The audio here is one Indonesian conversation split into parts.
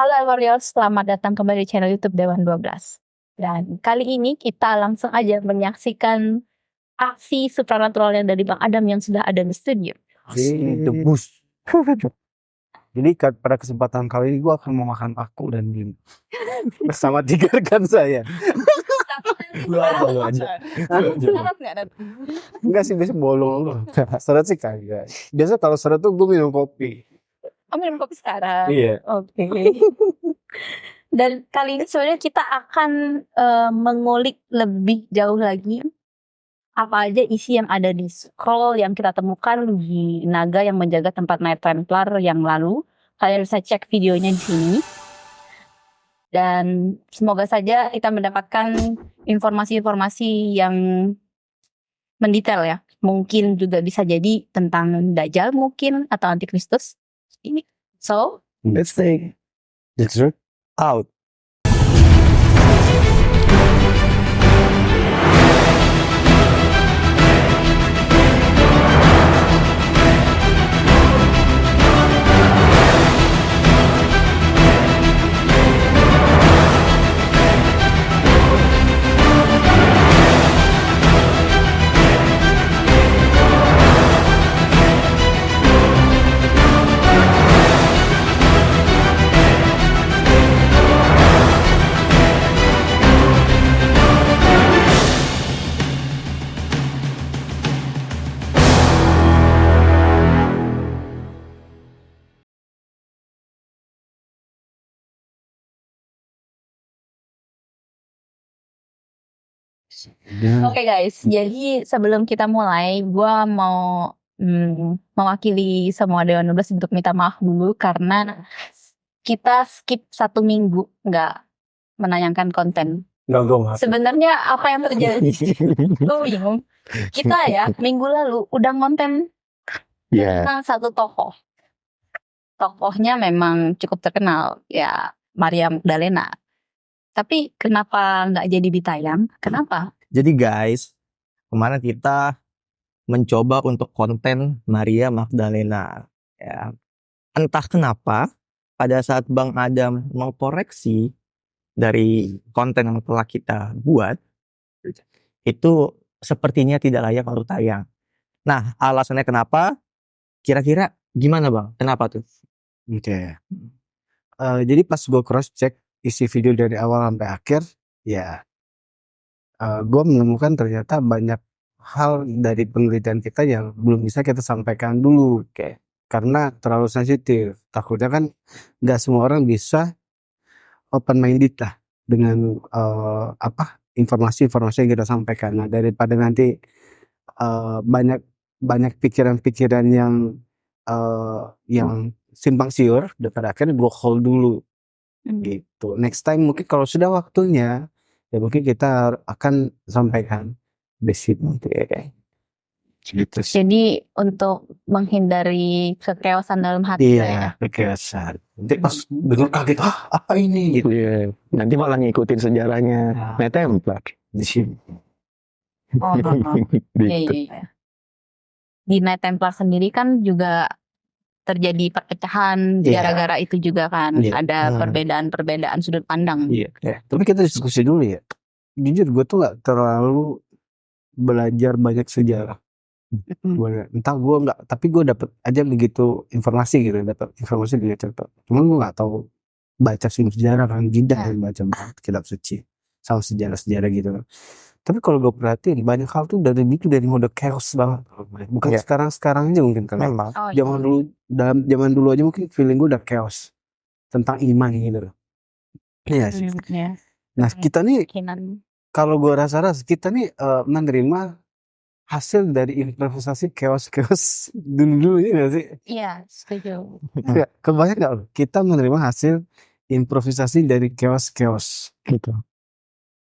Halo Warriors, selamat datang kembali di channel YouTube Dewan 12. Dan kali ini kita langsung aja menyaksikan aksi supranatural yang dari Bang Adam yang sudah ada di studio. Debus. Jadi pada kesempatan kali ini gue akan memakan aku dan Bim bersama 3 rekan saya. Enggak sih, biasa bolong. Seret sih kagak. Biasa kalau seret tuh gue minum kopi. Oh, minum kopi sekarang? Iya. Oke. Dan kali ini sebenarnya kita akan mengulik lebih jauh lagi apa aja isi yang ada di scroll yang kita temukan di naga yang menjaga tempat Knight Templar yang lalu. Kalian bisa cek videonya di sini. Dan semoga saja kita mendapatkan informasi-informasi yang mendetail ya. Mungkin juga bisa jadi tentang Dajjal mungkin atau Antikristus. Ini. So, Let's take this out. Oke guys, jadi sebelum kita mulai, gue mau mewakili semua Dewan 12 untuk minta maaf dulu karena kita skip 1 minggu nggak menayangkan konten. Sebenarnya apa yang terjadi? Gue bingung. Kita ya minggu lalu udah konten tentang satu tokoh. Tokohnya memang cukup terkenal ya, Maria Magdalena. Tapi kenapa nggak jadi ditayang? Kenapa? Jadi guys, kemarin kita mencoba untuk konten Maria Magdalena. Ya. Entah kenapa, pada saat Bang Adam mengkoreksi dari konten yang telah kita buat, itu sepertinya tidak layak untuk tayang. Nah, alasannya kenapa? Kira-kira gimana Bang? Kenapa tuh? Oke. Jadi pas gue cross check isi video dari awal sampai akhir, ya gue menemukan ternyata banyak hal dari penelitian kita yang belum bisa kita sampaikan dulu, karena terlalu sensitif. Takutnya kan nggak semua orang bisa open minded lah dengan informasi-informasi yang kita sampaikan. Nah, daripada nanti banyak pikiran-pikiran yang simpang siur, daripada akhirnya gue hold dulu. Gitu. Next time mungkin kalau sudah waktunya ya mungkin kita akan sampaikan basic ya. Gitu. Jadi untuk menghindari kekeosan dalam hati. Iya, kekeosan. Nanti pas dengar kaget, apa ini gitu. Iya. Nanti malah ngikutin sejarahnya Knight Templar Di sini. Iya. Di Knight Templar sendiri kan juga terjadi perpecahan gara-gara itu juga kan. Ada perbedaan sudut pandang. Iya. Tapi kita diskusi dulu ya. Jujur gue tuh gak terlalu belajar banyak sejarah. Entah gue nggak, tapi gue dapet aja begitu informasi gitu, dapet informasi dari cerita. Cuman gue nggak tahu baca sejarah kan, tidak baca kitab suci sama sejarah gitu. Tapi kalau gue perhatiin banyak hal tuh dari mode chaos banget. Bukan sekarang aja mungkin kan. Memang. Zaman dulu aja mungkin feeling gue udah chaos tentang iman gitu. Iya sih. Nah kita nih, kalau gue rasa kita nih menerima hasil dari improvisasi chaos dulu ini gak sih? Iya, setuju. Kebanyakan gak loh? Kita menerima hasil improvisasi dari chaos gitu.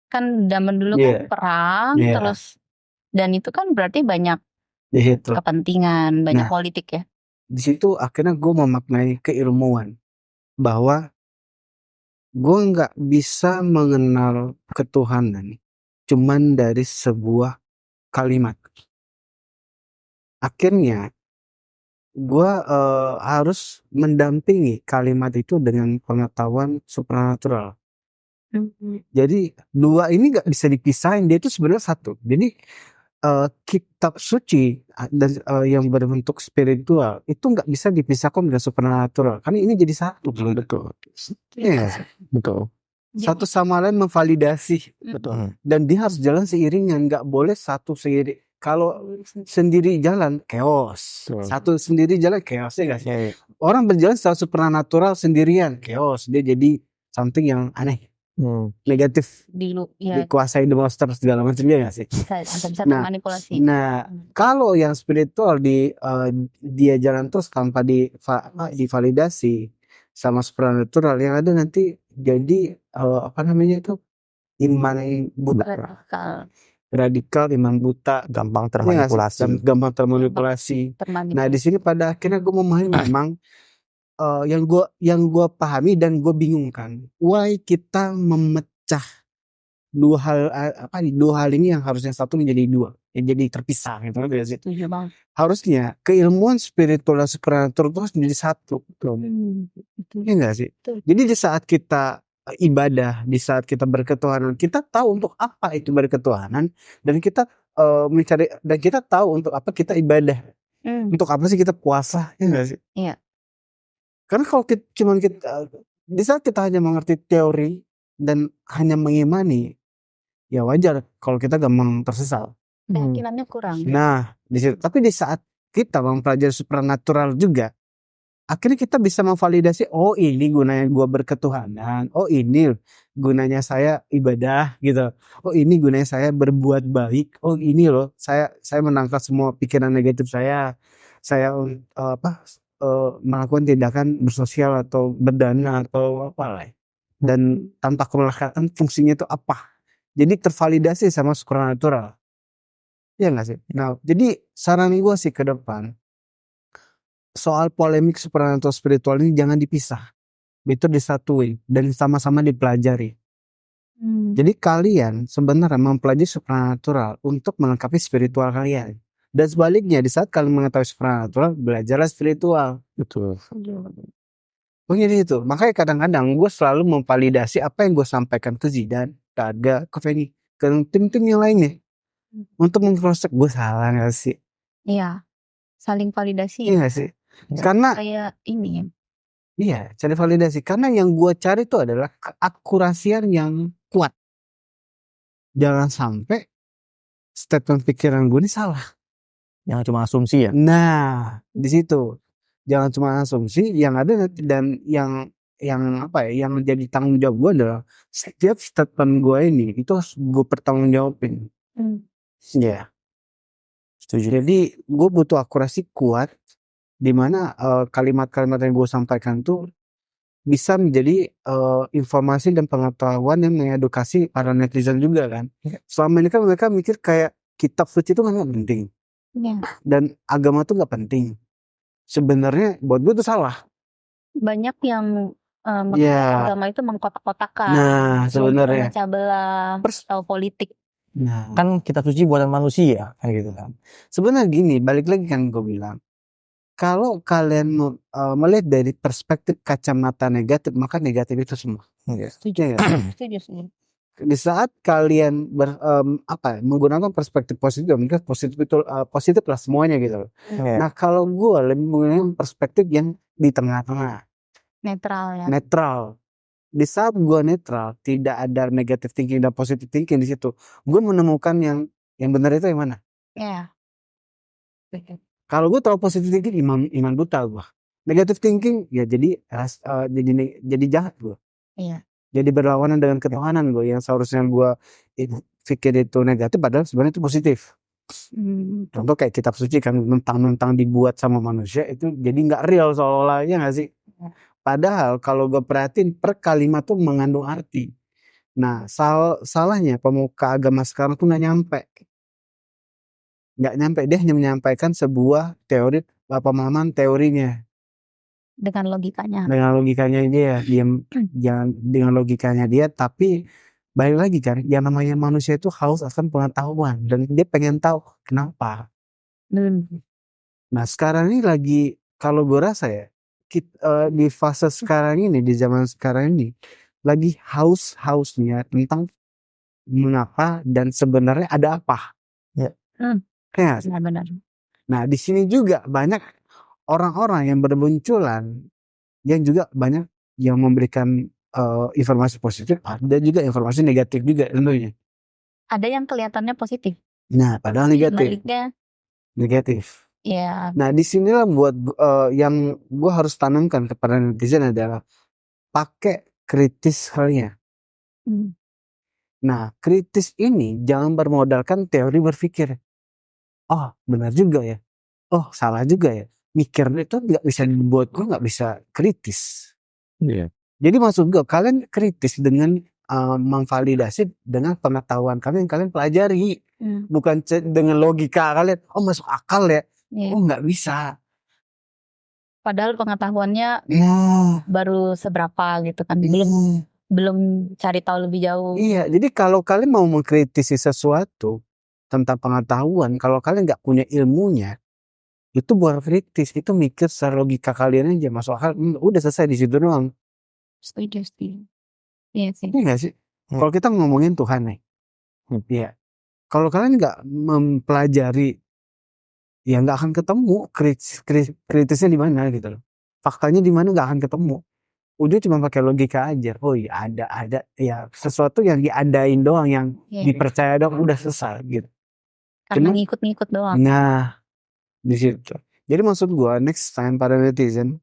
Kan zaman dulu kan perang, terus dan itu kan berarti banyak kepentingan, banyak politik ya. Di situ akhirnya gue memaknai keilmuan bahwa gue nggak bisa mengenal ketuhanan cuman dari sebuah kalimat. Akhirnya gua harus mendampingi kalimat itu dengan pengetahuan supranatural. Jadi dua ini nggak bisa dipisahin, dia itu sebenarnya satu. Jadi kitab suci dan yang berbentuk spiritual itu nggak bisa dipisahkan dengan supranatural, karena ini jadi satu. Betul. Iya, betul. Satu sama lain memvalidasi, Betul. dan dia harus jalan seiringan, nggak boleh satu sendiri. Kalau sendiri jalan chaos, Betul. satu sendiri jalan chaos, ya nggak sih? Ya, ya. Orang berjalan secara supranatural sendirian chaos, dia jadi something yang aneh, negatif, dikuasai the monster segala macam, ya nggak sih? bisa Nah, termanipulasi. Nah, kalau yang spiritual dia jalan terus tanpa divalidasi sama supranatural, yang ada nanti jadi apa namanya itu, iman buta, radikal, iman buta, Gampang iya nggak sih? termanipulasi. Gampang termanipulasi. Nah, di sini pada akhirnya gue memahami memang yang gue pahami dan gue bingungkan, why kita memecah dua hal ini yang harusnya satu menjadi dua, yang jadi terpisah gitu kan, sih? Setuju banget. Harusnya keilmuan spiritual dan supranatural itu harus menjadi satu, iya nggak sih? Jadi di saat kita ibadah, di saat kita berketuhanan, kita tahu untuk apa itu berketuhanan, dan kita mencari, dan kita tahu untuk apa kita ibadah, untuk apa sih kita puasa, iya nggak sih? Iya. Karena kalau kita di saat kita hanya mengerti teori dan hanya mengimani, ya wajar kalau kita gampang tersesat. Keyakinannya kurang. Nah, tapi di saat kita mempelajari supranatural juga, akhirnya kita bisa memvalidasi, oh ini gunanya gua berketuhanan, oh ini gunanya saya ibadah gitu, oh ini gunanya saya berbuat baik, oh ini loh saya menangkal semua pikiran negatif saya melakukan tindakan bersosial atau berdana atau apa lah, dan tanpa kemelekatan fungsinya itu apa, jadi tervalidasi sama supranatural, ya nggak sih? Nah, jadi saran gue sih ke depan, soal polemik supranatural spiritual ini jangan dipisah, itu disatuin dan sama-sama dipelajari. Jadi kalian sebenarnya mempelajari supranatural untuk melengkapi spiritual kalian. Dan sebaliknya, di saat kalian mengetahui supranatural, belajarlah spiritual. Betul. Begini itu. Makanya kadang-kadang gue selalu memvalidasi apa yang gue sampaikan ke Zidan, ke Aga, ke Feni, ke tim-tim yang lainnya. Untuk mengcross check gue salah gak sih? Iya. Saling validasi. Iya gak sih? Karena kayak ini. Iya, cari validasi. Karena yang gue cari itu adalah keakurasian yang kuat. Jangan sampai statement pikiran gue ini salah. Jangan cuma asumsi ya. Nah, di situ jangan cuma asumsi, yang ada nanti, dan yang apa ya, yang jadi tanggung jawab gue adalah setiap statement gue ini itu harus gue pertanggungjawabin. Ya. Setuju. Jadi gue butuh akurasi kuat, di mana kalimat-kalimat yang gue sampaikan tuh bisa menjadi informasi dan pengetahuan yang mengedukasi para netizen juga kan. Selama ini kan mereka mikir kayak kitab suci itu kan gak penting. Dan agama tuh gak penting. Sebenarnya buat gue itu salah. Banyak yang agama itu mengkotak-kotakan. Nah, sebenarnya memecah belah atau politik. Nah, Kan kitab suci buatan manusia kayak gitu kan. sebenarnya gini, balik lagi kan gue bilang, kalau kalian melihat dari perspektif kacamata negatif, maka negatif itu semua. Setuju. Ya, Setuju. di saat kalian menggunakan perspektif positif, mungkin positif lah semuanya gitu. Nah, kalau gue lebih menggunakan perspektif yang di tengah-tengah, netral ya. netral. Di saat gue netral, tidak ada negative thinking dan positive thinking di situ, gue menemukan yang benar itu yang mana. Iya. Kalau gue terlalu positive thinking, iman buta gue. Negative thinking ya jadi jahat gue. Iya. Jadi berlawanan dengan ketuhanan gue, yang seharusnya gue pikir itu negatif, padahal sebenarnya itu positif. Contoh kayak kitab suci kan mentang-mentang dibuat sama manusia, itu jadi nggak real seolah-olah, ya nggak sih? Padahal kalau gue perhatiin per kalimat tuh mengandung arti. Nah, salahnya pemuka agama sekarang tuh nggak nyampe, dia hanya menyampaikan sebuah teori, pemahaman teorinya. Dengan logikanya dia, dengan logikanya dia, tapi balik lagi kan, yang namanya manusia itu haus akan pengetahuan, dan dia pengen tahu kenapa. Nah, sekarang ini lagi kalau gue rasa ya di fase sekarang ini, di zaman sekarang ini lagi hausnya tentang mengapa dan sebenarnya ada apa. Ya. Kayak nggak sih? Benar-benar. Nah di sini juga banyak orang-orang yang bermunculan yang juga banyak yang memberikan informasi positif, ada juga informasi negatif juga tentunya. Ada yang kelihatannya positif. Nah padahal negatif. Ya. Nah disinilah buat yang gue harus tanamkan kepada netizen adalah pakai kritis halnya. Nah kritis ini jangan bermodalkan teori berpikir. Oh benar juga ya. Oh salah juga ya. Mikirnya itu nggak bisa dibuat, gue nggak bisa kritis. Iya. Jadi maksud gue kalian kritis dengan memvalidasi dengan pengetahuan kalian yang kalian pelajari, bukan dengan logika kalian. Oh masuk akal ya. Oh nggak bisa. Padahal pengetahuannya Nah, baru seberapa gitu kan, belum cari tahu lebih jauh. Iya, jadi kalau kalian mau mengkritisi sesuatu tentang pengetahuan, kalau kalian nggak punya ilmunya, itu bukan kritis, itu mikir secara logika kalian aja masuk akal, udah selesai di situ doang. Setuju. Iya sih. Iya nggak sih? Kalau kita ngomongin Tuhan nih, iya. Kalau kalian nggak mempelajari, ya nggak akan ketemu kritisnya di mana gitu loh. Faktanya di mana nggak akan ketemu. Udah cuma pakai logika aja. Oh iya ada ya sesuatu yang diadain doang, yang dipercaya doang, udah selesai gitu. Karena ngikut-ngikut doang. Nah, di situ. Jadi maksud gua next time para netizen,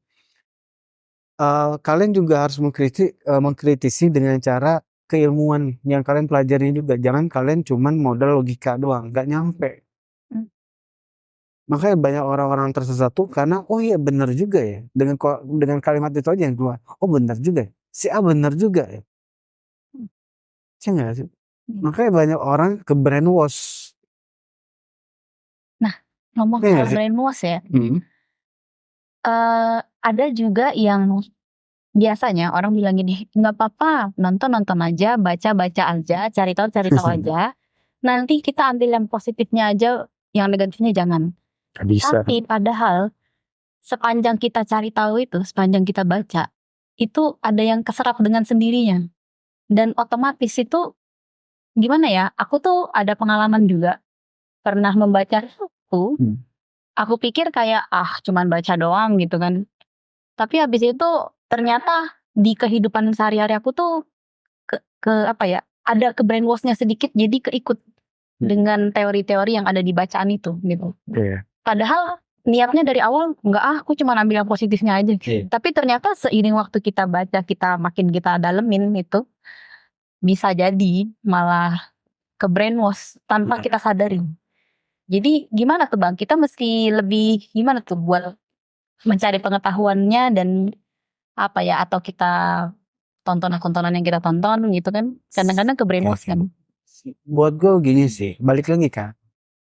kalian juga harus mengkritisi dengan cara keilmuan yang kalian pelajari juga. Jangan kalian cuman modal logika doang, nggak nyampe. Makanya banyak orang-orang tersesat tuh karena oh iya benar juga ya, dengan kalimat itu aja yang keluar. Oh benar juga ya. Si A benar juga ya. Iya nggak sih? Makanya banyak orang ke brainwash. Nah, ngomong soal brainwash ya. Ada juga yang biasanya orang bilang gini, nggak apa-apa, nonton aja, baca aja, cari tahu aja. Nanti kita ambil yang positifnya aja, yang negatifnya jangan. Bisa. Tapi padahal sepanjang kita cari tahu itu, sepanjang kita baca, itu ada yang keserap dengan sendirinya. Dan otomatis itu gimana ya? Aku tuh ada pengalaman juga pernah membaca itu. Aku pikir kayak cuman baca doang gitu kan. Tapi habis itu ternyata di kehidupan sehari-hari aku tuh ada ke brainwashnya sedikit, jadi keikut dengan teori-teori yang ada di bacaan itu gitu. Padahal niatnya dari awal aku cuma ambil yang positifnya aja. Tapi ternyata seiring waktu kita baca, kita makin kita dalemin itu, bisa jadi malah ke brainwash tanpa kita sadari. Jadi gimana tuh Bang? Kita mesti lebih gimana tuh buat mencari pengetahuannya dan atau kita tontonan yang kita tonton gitu kan, kadang-kadang ke brainwash kan. Buat gue gini sih, balik lagi kan,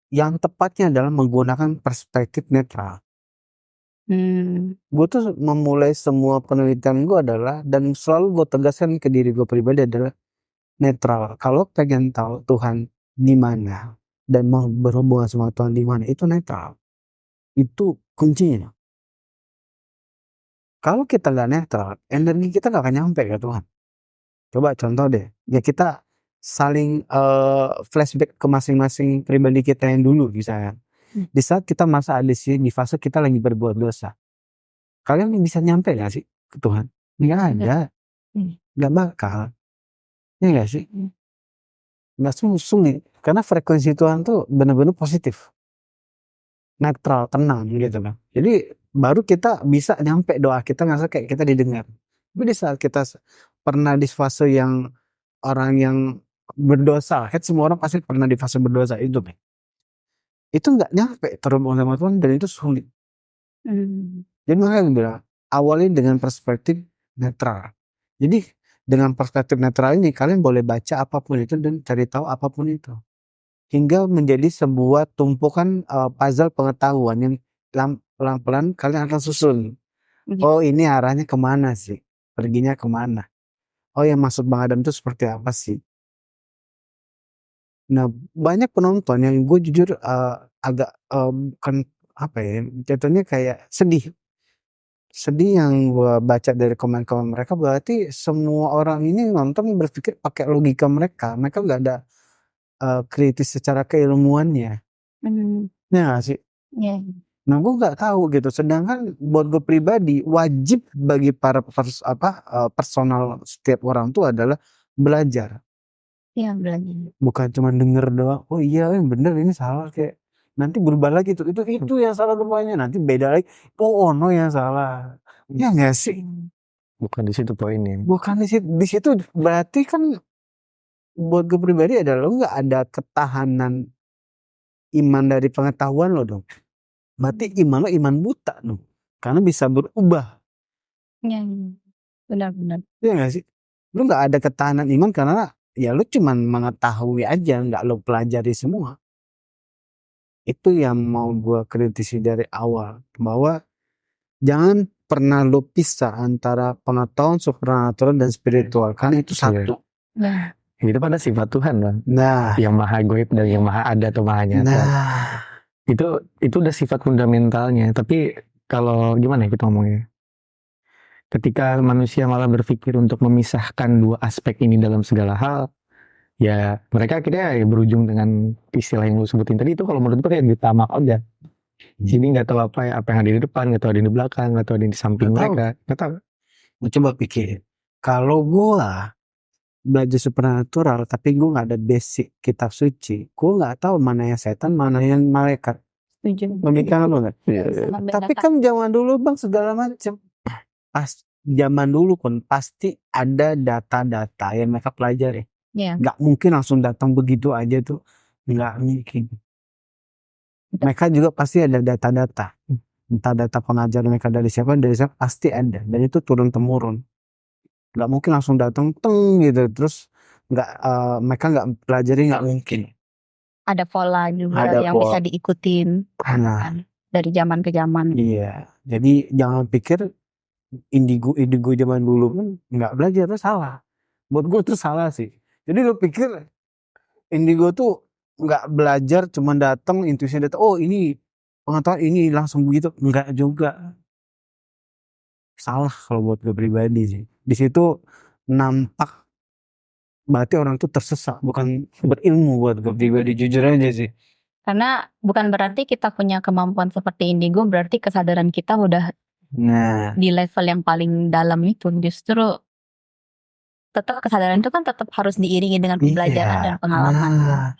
yang tepatnya adalah menggunakan perspektif netral. Gue tuh memulai semua penelitian gue adalah, dan selalu gue tegaskan ke diri gue pribadi adalah netral. Kalau pengen tahu Tuhan di mana dan mau berhubungan sama Tuhan di mana, itu netral. Itu kuncinya. Kalau kita nggak netral, energi kita nggak akan nyampe ke Tuhan. Coba contoh deh, ya kita saling flashback ke masing-masing pribadi kita yang dulu misalnya. Di saat kita masa ada di fase kita lagi berbuat dosa, kalian bisa nyampe gak sih ke Tuhan? Nggak ada, nggak bakal, ya nggak sih? Nggak sulit, karena frekuensi Tuhan tuh benar-benar positif, netral, tenang gitu kan. Jadi baru kita bisa nyampe doa kita, ngerasa kayak kita didengar. Tapi di saat kita pernah di fase yang orang yang berdosa, kan semua orang pasti pernah di fase berdosa itu, itu nggak nyampe terhubung sama Tuhan, dan itu sulit. Jadi makanya gue bilang awalin dengan perspektif netral. Jadi dengan perspektif netral ini kalian boleh baca apapun itu dan cari tahu apapun itu, hingga menjadi sebuah tumpukan puzzle pengetahuan yang pelan-pelan kalian akan susun. Oh ini arahnya kemana sih, perginya kemana. Oh yang maksud Bang Adam itu seperti apa sih. Nah banyak penonton yang gue jujur agak kan jatuhnya kayak sedih sedih yang gua baca dari komen-komen mereka, berarti semua orang ini nonton berpikir pakai logika mereka nggak ada kritis secara keilmuannya. Ya nggak sih? Ya. Nah, gue nggak tahu gitu. Sedangkan buat gue pribadi, wajib bagi para personal setiap orang tuh adalah belajar. Iya, belajar. Bukan cuma denger doang. Oh iya, yang bener ini salah, kayak nanti berubah lagi tuh. Itu yang salah rupanya. Nanti beda lagi. Oh, ono yang salah. Ya nggak sih? Bukan di situ poinnya. Bukan di situ berarti kan buat gue pribadi adalah lo nggak ada ketahanan iman dari pengetahuan lo dong. Berarti iman lo iman buta dong. Karena bisa berubah. Ya, benar-benar. Iya gak sih? Lu nggak ada ketahanan iman karena ya lu cuman mengetahui aja, nggak lu pelajari semua. Itu yang mau gua kritisi dari awal, bahwa jangan pernah lu pisah antara pengetahuan supernatural dan spiritual, karena itu satu. Nah, Itu pada sifat Tuhan Bang. Nah, Yang maha goib dan yang maha ada atau maha nyata. nah, Itu udah sifat fundamentalnya. Tapi kalau gimana ya kita ngomongnya? Ketika manusia malah berpikir untuk memisahkan dua aspek ini dalam segala hal, ya mereka akhirnya ya berujung dengan istilah yang lu sebutin tadi. Itu kalau menurut gue kayak ditamak aja. Jadi nggak tahu apa yang ada di depan, nggak tahu ada di belakang, nggak tahu ada di samping Nggak tahu. mereka, nggak tahu. Lu coba pikir, kalau gua belajar supernatural tapi gua nggak ada basic kitab suci, gua nggak tahu mana yang setan, mana yang malaikat. setuju. Memikirkan lo nggak? Tapi kan zaman dulu bang segala macam. Pas zaman dulu pun pasti ada data-data yang mereka pelajari. Ya. Nggak mungkin langsung datang begitu aja tuh, nggak mungkin. Mereka juga pasti ada data-data. Entah data pengajar mereka dari siapa pasti ada. Dan itu turun temurun. Nggak mungkin langsung datang teng gitu terus nggak mereka nggak pelajari, nggak mungkin. Ada pola juga Ada yang pola. bisa diikutin Nah, dari zaman ke zaman. iya. Jadi jangan pikir indigo zaman dulu pun nggak belajar, itu salah. Buat gue itu salah sih. Jadi lo pikir indigo tuh nggak belajar, cuma datang intuisi datang, oh ini pengetahuan ini langsung begitu, nggak juga. Salah kalau buat gue pribadi sih. Di situ nampak berarti orang tuh tersesat, bukan berilmu buat gue pribadi, jujur aja sih. Karena bukan berarti kita punya kemampuan seperti indigo berarti kesadaran kita udah Nah, di level yang paling dalam itu. Justru tetap kesadaran itu kan tetap harus diiringi dengan pembelajaran dan pengalaman. Nah,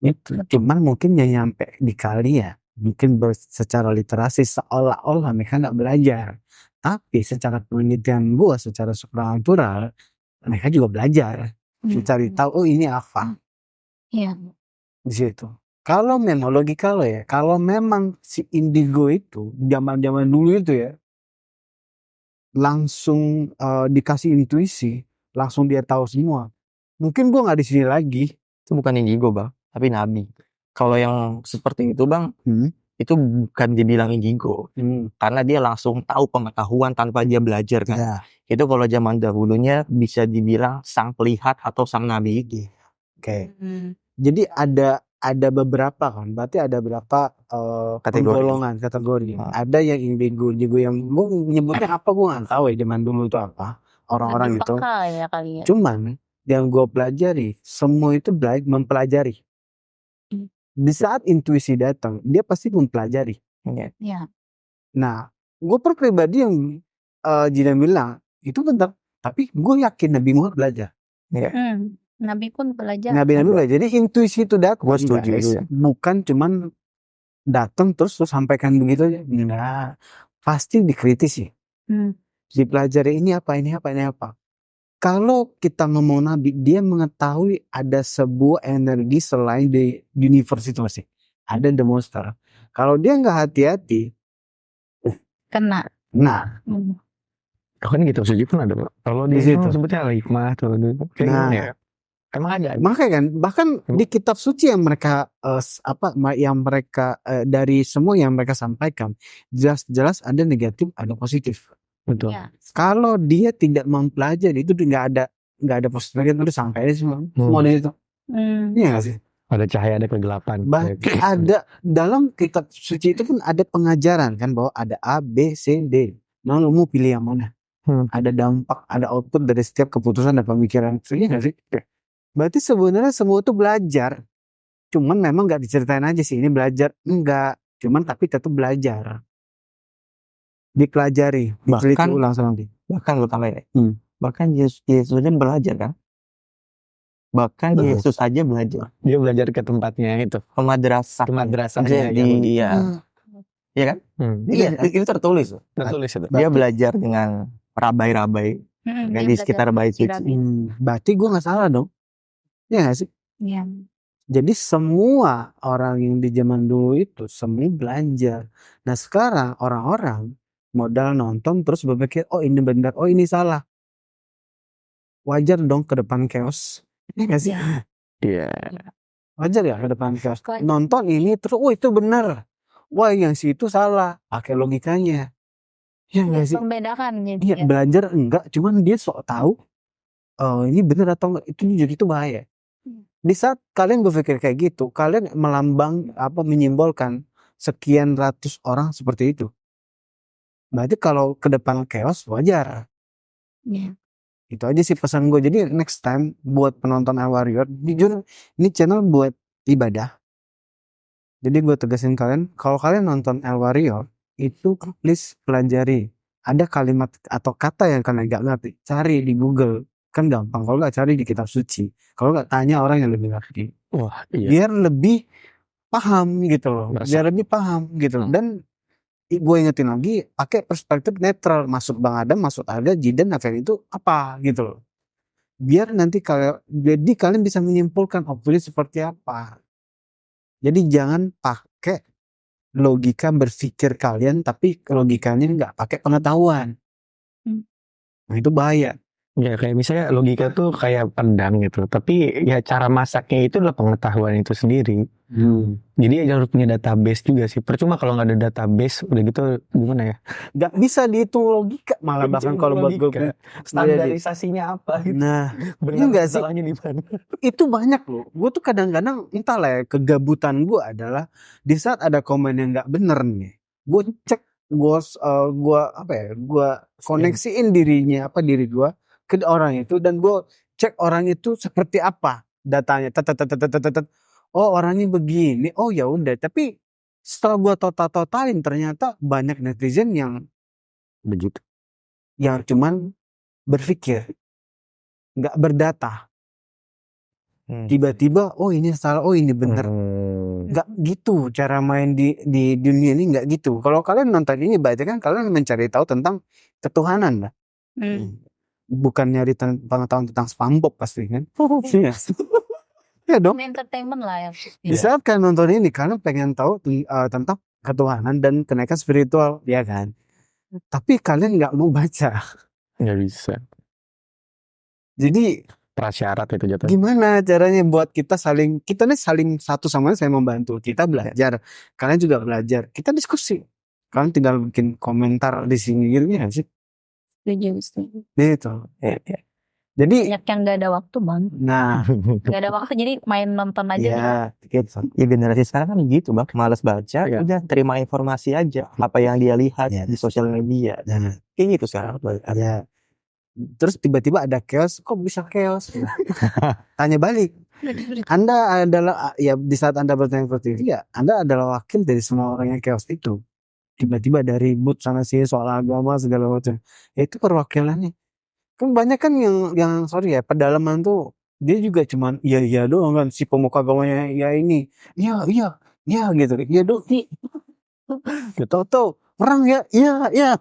itu cuman mungkin yang nyampe di kali ya, mungkin secara literasi seolah-olah mereka nggak belajar, tapi secara penelitian gua secara supernatural mereka juga belajar, mencari tahu oh ini apa. Iya. Di situ. Kalau memang logika lo ya, kalau memang si indigo itu zaman-zaman dulu itu ya langsung dikasih intuisi, langsung dia tahu semua. Mungkin gua nggak di sini lagi. Itu bukan indigo Bang, tapi nabi. Kalau yang seperti itu Bang, itu bukan dibilang indigo. Karena dia langsung tahu pengetahuan tanpa dia belajar kan. Ya. Itu kalau zaman dahulunya bisa dibilang sang pelihat atau sang nabi. Oke. Jadi ada beberapa kan, berarti ada berapa golongan kategori. Ada yang indigo yang gue nyebutnya apa gue nggak tahu ya zaman dulu itu apa orang-orang itu. Ya, kali ya. Cuman yang gue pelajari semua itu mempelajari. Di saat intuisi datang dia pasti mempelajari. Ya. Nah, gue pribadi yang Jidan bilang itu benar, tapi gue yakin Nabi Muhammad belajar. Nabi pun belajar. Nabi belajar. Jadi intuisi itu datang. Gue setuju juga. Bukan cuman datang terus sampaikan begitu aja. Enggak. Pasti dikritisi. Dipelajari ini apa. Kalau kita ngomong Nabi, dia mengetahui ada sebuah energi selain di universe itu masih. Ada the monster. Kalau dia nggak hati-hati, kena. Nah. Kan gitu suci pun ada. Kalau di situ sebutnya hikmah tuh. Nah. Ya. Emang ada. Makanya kan bahkan di kitab suci yang mereka dari semua yang mereka sampaikan jelas ada negatif, ada positif. Betul. Ya. Kalau dia tidak mempelajari itu nggak ada positif, itu sampai semua di situ. Iya nggak sih? Ada cahaya, ada kegelapan. Bahkan ada dalam kitab suci itu pun ada pengajaran kan bahwa ada A, B, C, D. Nah, lu mau pilih yang mana? Ada dampak, ada output dari setiap keputusan dan pemikiran. Iya nggak sih? Berarti sebenarnya semua itu belajar. Cuman memang nggak diceritain aja sih ini belajar. Enggak. Cuman tapi tetap belajar. Dipelajari, diteliti Bahkan- ulang sama dia. Bahkan lu tambahin ya. Hmm. Yesus aja belajar kan. Bahkan Betul. Yesus aja belajar. Dia belajar ke tempatnya itu, Ke madrasah. ke madrasahnya Jadi Yahudi. iya. Iya kan? Iya. Itu tertulis. Tertulis itu. Dia belajar dengan rabai-rabai Dia di sekitar bait suci. Berarti gue nggak salah dong. Iya nggak sih? Iya. Jadi semua orang yang di zaman dulu itu semua belajar. Nah sekarang orang-orang modal nonton terus berpikir, oh ini benar, oh ini salah. Wajar dong ke depan chaos. Iya nggak sih? Iya. Wajar ya ke depan chaos. Wajar. Nonton ini terus, oh itu benar. Wah yang situ salah. Pakai logikanya. Iya nggak sih? Membedakan jadi. Iya belajar enggak, cuman dia sok tahu. Oh ini benar atau enggak? Itu jadi itu bahaya. Di saat kalian berpikir kayak gitu, kalian menyimbolkan sekian ratus orang seperti itu. Berarti kalau ke depan chaos wajar. Iya. Itu aja sih pesan gue. Jadi next time buat penonton iWarrior, jujur ini channel buat ibadah. Jadi gue tegasin kalian, kalau kalian nonton iWarrior itu please pelajari. Ada kalimat atau kata yang kalian gak ngerti, cari di Google. Kan gampang. Kalau gak cari di kitab suci, kalau gak tanya orang yang lebih ngerti. Wah, iya. Biar lebih paham gitu loh. Merasa. Biar lebih paham gitu loh. Dan gue ingetin lagi, pakai perspektif netral. Maksud Bang Adam, maksud ada Jidan, Navel itu apa gitu loh. Biar nanti kalian bisa menyimpulkan opini seperti apa. Jadi jangan pakai logika berpikir kalian, tapi logikanya nggak pakai pengetahuan. Nah itu bahaya. Ya kayak misalnya logika tuh kayak pedang gitu, tapi ya cara masaknya itu adalah pengetahuan itu sendiri. Jadi harus punya database juga sih. Percuma kalau nggak ada database, udah gitu gimana ya? Nggak bisa dihitung logika malah bahkan kalau buat gue. Standarisasinya apa gitu? Nah Benar nggak sih? salahnya di mana? itu banyak loh. Gue tuh kadang-kadang entahlah ya, kegabutan gue adalah di saat ada komen yang nggak bener nih, gue cek, gue koneksiin diri gue ke orang itu dan gue cek orang itu seperti apa datanya. Oh orangnya begini. Oh ya udah. Tapi setelah gue totalin ternyata banyak netizen yang begitu, yang cuman berpikir, nggak berdata. Tiba-tiba oh ini salah, oh ini bener. Nggak gitu cara main di dunia ini, nggak gitu. Kalau kalian nonton ini berarti kan kalian mencari tahu tentang ketuhanan lah. Bukan nyari pengetahuan tentang SpongeBob pasti kan. Ya dong. Entertainment lah ya. Di saat kalian nonton ini kalian pengen tahu tentang ketuhanan dan kenaikan spiritual, ya kan. Tapi kalian nggak mau baca. Nggak bisa. Jadi Prasyarat itu jatuh. gimana caranya buat kita nih saling satu sama lain, saya membantu. Kita belajar, kalian juga belajar. Kita diskusi. Kalian tinggal bikin komentar di sini gitu ya sih. Setuju. Gitu. Jadi Banyak yang gak ada waktu bang. nah, Gak ada waktu jadi main nonton aja. ya gitu. Ya generasi sekarang kan gitu bang, malas baca, Iya. udah terima informasi aja apa yang dia lihat Iya. di sosial media. Nah, Kayak gitu sekarang. ya. Terus tiba-tiba ada chaos, kok bisa chaos? Tanya balik. Anda adalah, ya di saat Anda bertanya seperti itu, ya Anda adalah wakil dari semua orang yang chaos itu. Tiba-tiba ada ribut sana sini soal agama segala macam. Ya, itu perwakilannya. Kan banyak kan yang sorry ya, pedalaman tuh dia juga cuman iya doang kan, si pemuka agamanya ya ini. Iya gitu. Iya dong. Tahu orang ya. Iya.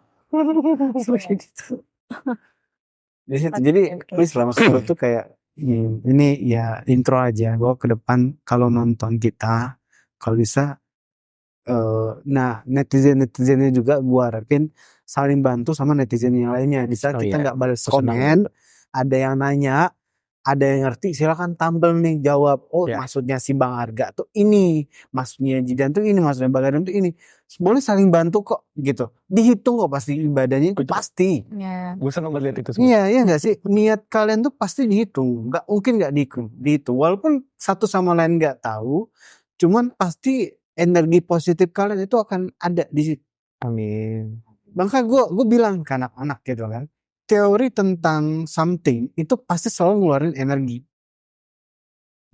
Seperti itu. Di situ. Jadi please lah maksud gue tuh kayak ini ya intro aja. Gue ke depan kalau nonton kita kalau bisa nah netizennya juga gue harapin saling bantu sama netizen yang lainnya. Di saat kita nggak balas komen, ada yang nanya ada yang ngerti silakan tampil nih jawab. Oh Ya. maksudnya si Bang Arga tuh ini, maksudnya Jidan tuh ini, maksudnya Bang Adam tuh ini. Boleh saling bantu kok gitu. Dihitung kok pasti ibadahnya itu Betul. pasti. Ya. Gue seneng banget lihat itu semua. Iya, iya nggak sih? Niat kalian tuh pasti dihitung. Nggak mungkin nggak dihitung. Walaupun satu sama lain nggak tahu, cuman pasti energi positif kalian itu akan ada di situ. Amin. Bahkan gue bilang ke anak-anak gitu kan, teori tentang something itu pasti selalu ngeluarin energi.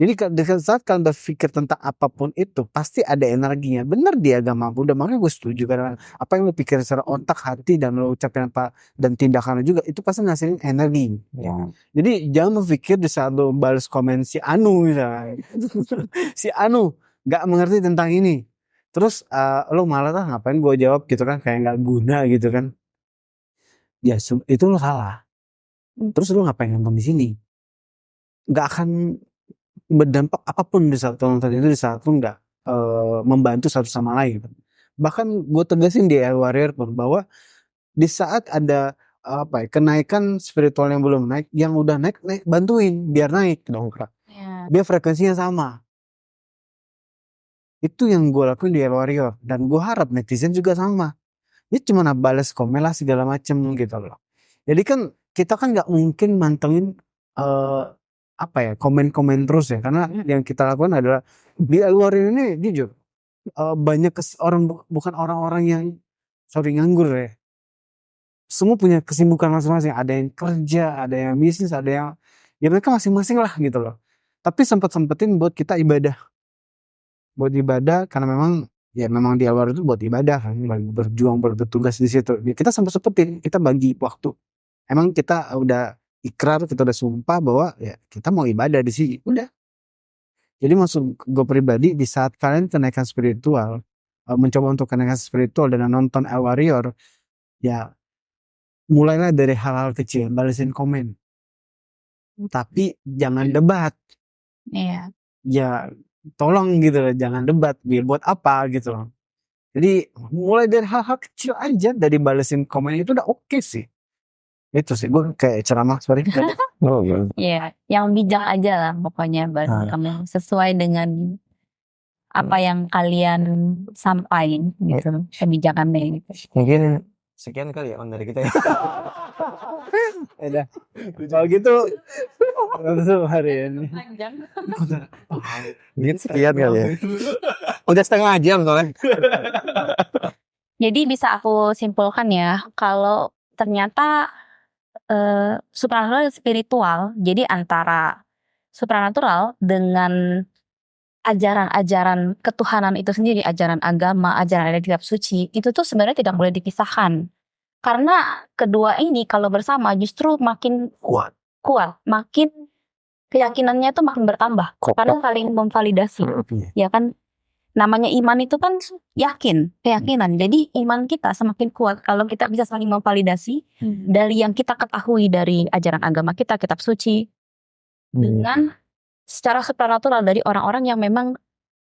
Jadi di saat kalian berpikir tentang apapun itu pasti ada energinya. Bener di agama Buddha, makanya gue setuju karena apa yang lo pikirin secara otak, hati dan lo ucapin apa dan tindakan lo juga itu pasti ngasilin energi. Ya. Jadi jangan berpikir di saat lo balas komen si Anu misalnya, si Anu nggak mengerti tentang ini, terus lo malah ngapain gue jawab gitu kan kayak nggak guna gitu kan? Ya itu lo salah. Terus lo ngapain nonton di sini? Nggak akan berdampak apapun di saat nonton itu di saat lo nggak membantu satu sama lain. Bahkan gue tegasin di Air Warrior pun bahwa di saat ada kenaikan spiritual yang belum naik, yang udah naik bantuin biar naik, Dongkrak. Ya. biar frekuensinya sama. Itu yang gue lakuin di Air Warrior dan gue harap netizen juga sama. Dia cuma balas komen lah segala macem gitu loh. Jadi kan kita kan nggak mungkin mantengin komen-komen terus ya, karena yang kita lakukan adalah di luar ini jujur banyak bukan orang-orang yang nganggur ya, semua punya kesibukan masing-masing, ada yang kerja, ada yang bisnis, ada yang ya mereka masing-masing lah gitu loh, tapi sempetin buat kita ibadah karena memang di luar itu buat ibadah kan, berjuang bertugas di situ ya, kita sempetin, kita bagi waktu, emang kita udah ikrar, kita udah sumpah bahwa ya kita mau ibadah di sini, udah. Jadi maksud gue pribadi di saat kalian kenaikan spiritual, mencoba untuk kenaikan spiritual dengan nonton Air Warrior, ya mulailah dari hal-hal kecil, balesin komen, tapi jangan debat. Iya. Ya tolong gitu loh, jangan debat, biar buat apa gitu loh. Jadi mulai dari hal-hal kecil aja, dari balesin komen itu udah oke sih. Itu sih gue kayak ceramah sorry. Oh, iya. Iya, yang bijak aja lah pokoknya kamu sesuai dengan apa yang kalian sampaikan gitu, kebijakannya gitu. Mungkin sekian kali ya on dari kita ya. Udah. Kalau gitu untuk hari ini. Mungkin sekian kali ya. Udah setengah jam soalnya. Jadi bisa aku simpulkan ya, kalau ternyata supranatural dan spiritual, jadi antara supranatural dengan ajaran-ajaran ketuhanan itu sendiri, ajaran agama, ajaran dari kitab suci, itu tuh sebenarnya tidak boleh dipisahkan. Karena kedua ini kalau bersama justru makin kuat, makin keyakinannya tuh makin bertambah, karena saling memvalidasi. Ya kan, namanya iman itu kan keyakinan. Jadi iman kita semakin kuat kalau kita bisa saling memvalidasi dari yang kita ketahui dari ajaran agama kita, kitab suci, dengan secara supranatural dari orang-orang yang memang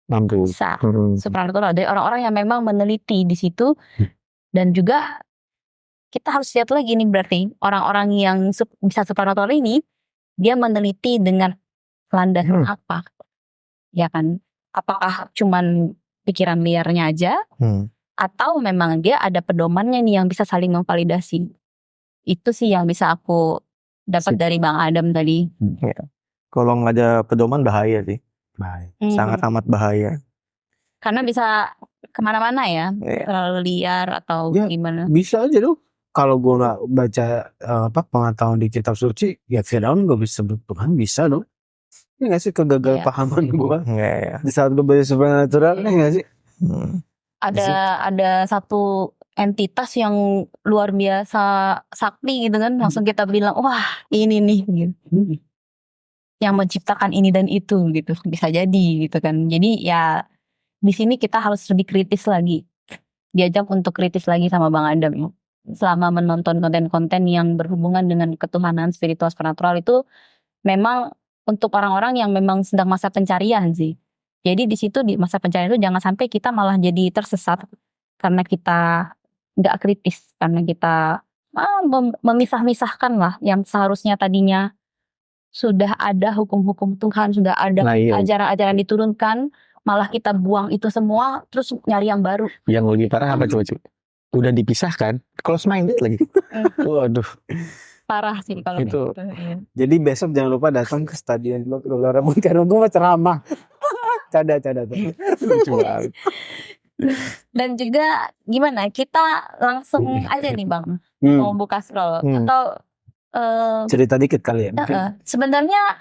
Mampu. bisa, supranatural dari orang-orang yang memang meneliti di situ. Dan juga kita harus lihat lagi nih, berarti orang-orang yang bisa supranatural ini dia meneliti dengan landasan apa, ya kan? Apakah cuman pikiran liarnya aja, atau memang dia ada pedomannya nih yang bisa saling memvalidasi. Itu sih yang bisa aku dapat dari Bang Adam tadi. Kalau nggak ada pedoman bahaya sih. Sangat amat bahaya. Karena bisa kemana-mana ya, terlalu liar atau Ya, gimana. Bisa aja dong. Kalau gue nggak baca pengetahuan di kitab suci, ya Firaun gue bisa sebut Tuhan, bisa dong. Ini nggak sih kegagal pahaman gue di saat gue baca supernatural, ini nggak sih? Ada satu entitas yang luar biasa sakti gitu kan, langsung kita bilang wah ini nih gitu. Yang menciptakan ini dan itu gitu, bisa jadi gitu kan. Jadi ya di sini kita harus lebih kritis lagi, diajak untuk kritis lagi sama Bang Adam. Selama menonton konten-konten yang berhubungan dengan ketuhanan spiritual supernatural itu memang untuk orang-orang yang memang sedang masa pencarian sih. Jadi di situ di masa pencarian itu jangan sampai kita malah jadi tersesat karena kita nggak kritis, karena kita memisah-misahkan lah yang seharusnya tadinya sudah ada hukum-hukum Tuhan, sudah ada Nah, iya. ajaran-ajaran diturunkan, malah kita buang itu semua terus nyari yang baru. Yang lebih parah apa coba? Udah dipisahkan, close minded lagi. Waduh, Parah sih kalau Itu. gitu. Iya. Jadi besok jangan lupa datang ke stadion Gelora Bung Karno, gue mau ceramah. Canda. lucu banget. Dan juga gimana? Kita langsung aja nih Bang, mau buka scroll atau Cerita dikit kali ya. sebenarnya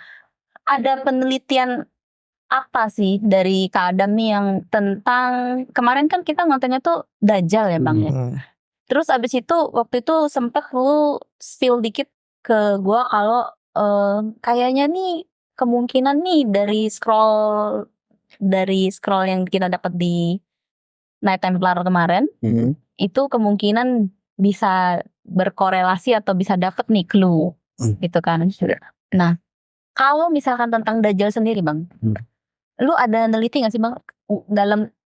ada penelitian apa sih dari Kak Adam nih yang tentang kemarin kan kita ngontennya tuh Dajjal ya Bang ya. Terus abis itu waktu itu sempet lu spill dikit ke gua kalau kayaknya nih kemungkinan nih dari scroll yang kita dapat di Night Templar kemarin itu kemungkinan bisa berkorelasi atau bisa dapet nih clue gitu kan. Nah kalau misalkan tentang Dajjal sendiri Bang, lu ada neliti gak sih Bang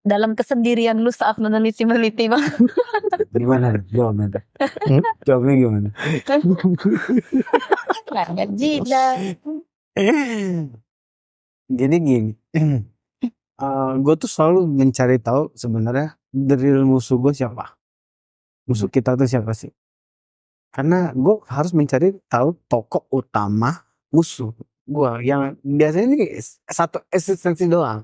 dalam kesendirian lu saat meneliti Bang? Gimana? Jawabnya gimana? Nggak jidat. Jadi gini, gue tuh selalu mencari tahu sebenarnya dari musuh gue siapa, musuh kita tuh siapa sih? Karena gue harus mencari tahu tokoh utama musuh gue yang biasanya ini satu eksistensi doang.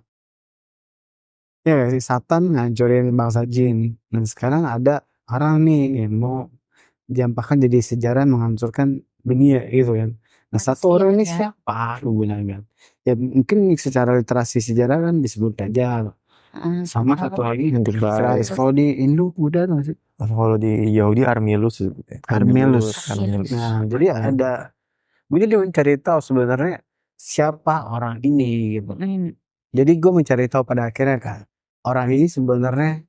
Ya gak sih, Satan ngancurin bangsa jin. Dan sekarang ada orang nih yang mau diampakkan jadi sejarah menghancurkan dunia gitu kan. Nah satu orang ini siapa gunanya? Ya mungkin secara literasi sejarah kan disebut Dajjal. Sama satu lagi Antichrist. Kalau di Indo udah nggak sih? Kalau di Yahudi Armilus. Armilus. Nah jadi ada, gue jadi mencari tahu sebenarnya siapa orang ini gitu. Jadi gue mencari tahu pada akhirnya kan orang ini sebenarnya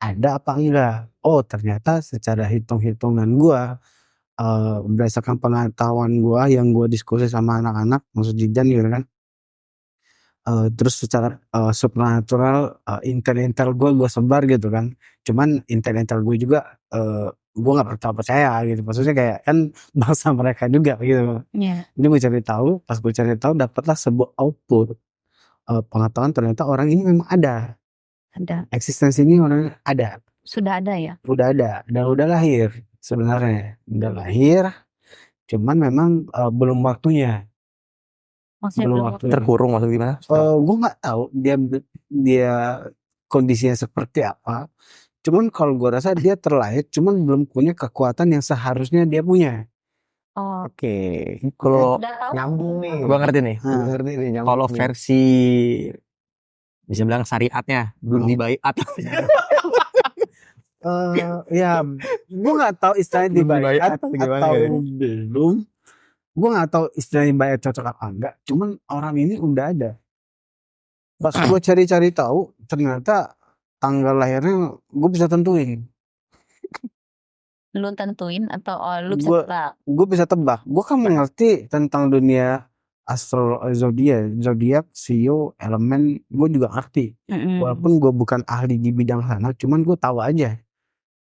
ada apa enggak? Oh ternyata secara hitung-hitungan gue berdasarkan pengetahuan gue yang gue diskusi sama anak-anak maksud Jidan gitu kan. Terus secara supernatural intel gue sebar gitu kan. Cuman intel gue juga gue nggak percaya gitu. Maksudnya kayak kan bangsa mereka juga gitu. Jadi gue cari tahu, pas gue cari tahu dapatlah sebuah output pengetahuan ternyata orang ini memang ada. Eksistensi ini orang ada. Sudah ada ya? Udah ada dan udah lahir sebenarnya. Udah lahir. Cuman memang belum waktunya. Maksudnya belum waktunya. Terkurung maksud gimana? Gue nggak tahu dia kondisinya seperti apa. Cuman kalau gue rasa dia terlahir, cuman belum punya kekuatan yang seharusnya dia punya. Oke. Kalau Nyambung nih. gua ngerti nih. Ngerti nih, nyambung Kalau nih. versi bisa bilang syariatnya belum dibaiat. Ya, gue nggak tahu istilahnya dibaiat atau belum. Gue nggak tahu istilahnya dibaiat cocok apa enggak. Cuman orang ini udah ada. Pas gue cari-cari tahu, ternyata tanggal lahirnya gue bisa tentuin. Lu tentuin atau lu bisa tebak? Gue bisa tebak. Gue kan mengerti tentang dunia zodiak, sio, elemen. Gue juga ngerti. Walaupun gue bukan ahli di bidang sana, cuman gue tahu aja.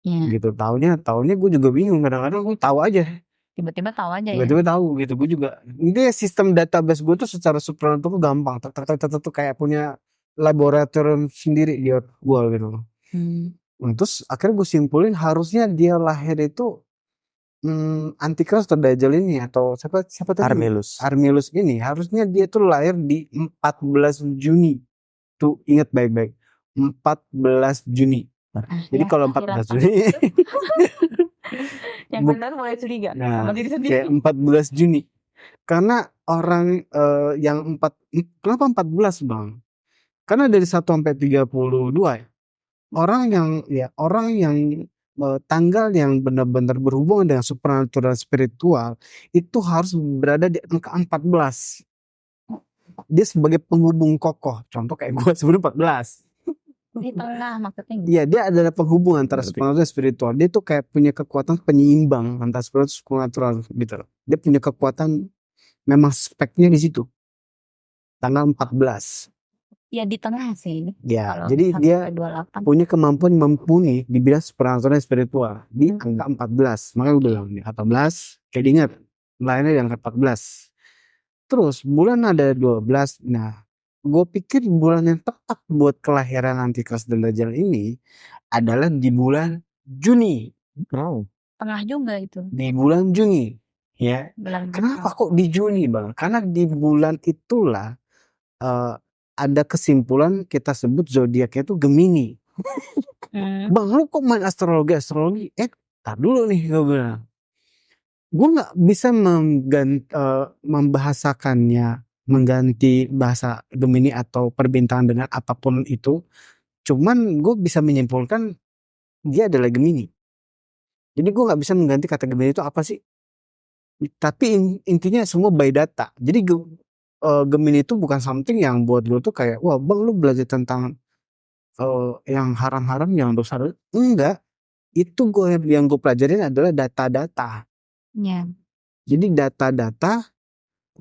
Gitu. Taunya gue juga bingung. Kadang-kadang gue tahu aja. Tiba-tiba tahu aja ya. Tiba-tiba tahu gitu. Gue juga. Ini sistem database gue tuh secara supernatural gampang. Tuh kayak punya laboratorium sendiri di otak gue gitu. Terus akhirnya gue simpulin harusnya dia lahir itu Antichrist atau Dajjal ini atau siapa tadi? Armilus ini harusnya dia tuh lahir di 14 Juni. Tuh ingat baik-baik. 14 Juni. Jadi kalau 14 Juni yang benar mulai curiga. Nah, kayak 14 Juni. Karena orang yang kenapa 14 Bang? Karena dari 1 sampai 32 ya. Orang yang tanggal yang benar-benar berhubungan dengan supernatural spiritual itu harus berada di angka 14. Dia sebagai penghubung kokoh. Contoh kayak gue sebelum 14. Di tengah maksudnya. Iya, dia adalah penghubung antara supernatural dan spiritual. Dia tuh kayak punya kekuatan penyeimbang antara spiritual dan supernatural gitu. Dia punya kekuatan memang speknya di situ. Tanggal 14. Ya di tengah sih. Ya, kalau jadi dia 28. punya kemampuan mumpuni di bidang supernatural dan spiritual di angka 14. Makanya udah bilang di 14, kayak diingat lainnya di angka 14. Terus bulan ada 12. Nah, gue pikir bulan yang tepat buat kelahiran Antikras dan Dajjal ini adalah di bulan Juni. Oh. Tengah juga itu. Di bulan Juni. Ya. Bulan Kenapa kok di Juni, Bang? Karena di bulan itulah ada kesimpulan kita sebut zodiaknya itu Gemini. Bang, lu kok main astrologi? Tar dulu nih gue bilang. Gue nggak bisa membahasakannya, mengganti bahasa Gemini atau perbintangan dengan apapun itu. Cuman gue bisa menyimpulkan dia adalah Gemini. Jadi gue nggak bisa mengganti kata Gemini itu apa sih. Tapi intinya semua by data. Jadi Gemini itu bukan something yang buat gue tuh kayak, wah bang lu belajar tentang yang haram-haram, yang dosa. Enggak. Itu yang gue pelajarin adalah data-data. Ya. Jadi data-data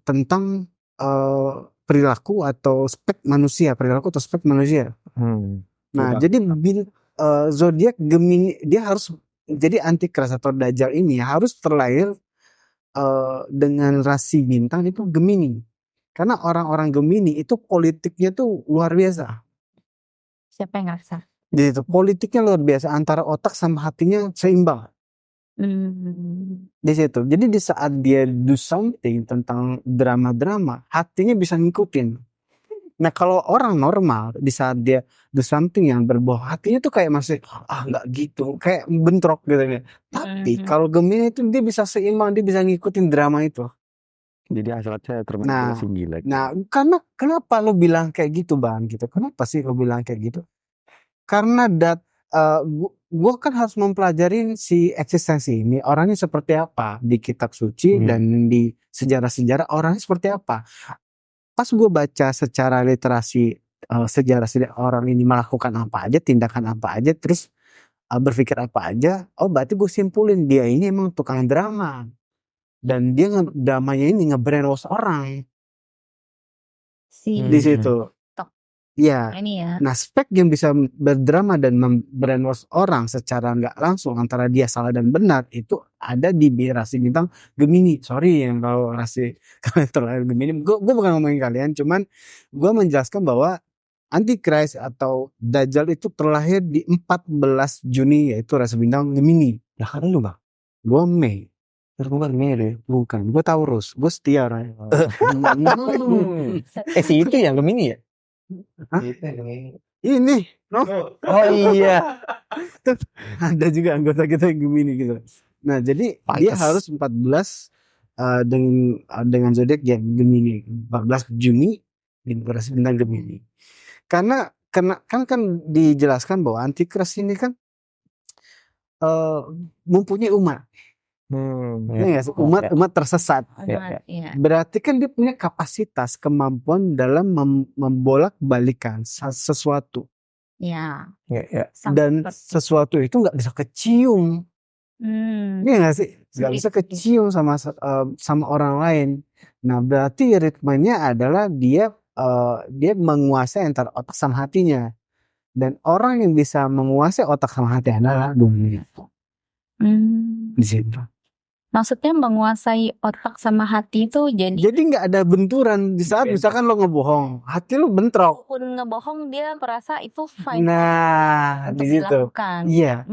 tentang perilaku atau spek manusia. Nah, jadi zodiak Gemini dia harus jadi Antikras atau Dajjal ini harus terlahir dengan rasi bintang itu Gemini. Karena orang-orang Gemini itu politiknya tuh luar biasa. Siapa yang ngerasa? Jadi itu politiknya luar biasa, antara otak sama hatinya seimbang. Di situ. Jadi di saat dia do something tentang drama-drama, hatinya bisa ngikutin. Nah, kalau orang normal di saat dia do something yang berbau, hatinya tuh kayak masih nggak gitu, kayak bentrok gitu ya. Tapi kalau Gemini itu dia bisa seimbang, dia bisa ngikutin drama itu. Jadi hasratnya termanipulasi gila. Nah, karena kenapa lo bilang kayak gitu, Bang? Gitu. Kenapa sih lo bilang kayak gitu? Karena gue kan harus mempelajari si eksistensi ini, orangnya seperti apa di kitab suci dan di sejarah-sejarah orangnya seperti apa. Pas gue baca secara literasi sejarah orang ini melakukan apa aja, tindakan apa aja, terus berpikir apa aja, berarti gue simpulin dia ini emang tukang drama. Dan dia dramanya ini nge-brainwash orang. Di situ. Iya. Nah, spek yang bisa berdrama dan membrainwash orang secara nggak langsung antara dia salah dan benar itu ada di rasi bintang Gemini. Sorry yang kalau rasi kalian terlahir Gemini, gue bukan ngomongin kalian, cuman gue menjelaskan bahwa Antichrist atau Dajjal itu terlahir di 14 Juni yaitu rasi bintang Gemini. Lah kan lu Bang? Gue Mei. Bukan Gemini. Bukan, gue Taurus, gue setia orangnya. Si itu yang Gemini ya? Hah? Ini, no? Oh iya. Ada juga anggota kita yang Gemini gitu. Nah, jadi dia harus 14 dengan zodiak yang Gemini, 14 Juni di rasi bintang Gemini. Karena kan dijelaskan bahwa Antikras ini kan mempunyai umat. Umat tersesat. Berarti kan dia punya kapasitas, kemampuan dalam membolak-balikan sesuatu. Ya. Dan sesuatu itu nggak bisa kecium. Iya nggak sih? Nggak bisa kecium sama orang lain. Nah, berarti ritmenya adalah dia menguasai antara otak sama hatinya. Dan orang yang bisa menguasai otak sama hati adalah dunia. Di situ. Maksudnya menguasai otak sama hati itu jadi nggak ada benturan di saat misalkan lo ngebohong, hati lo bentrok. Walaupun ngebohong dia merasa itu fine. Nah, di situ. Iya.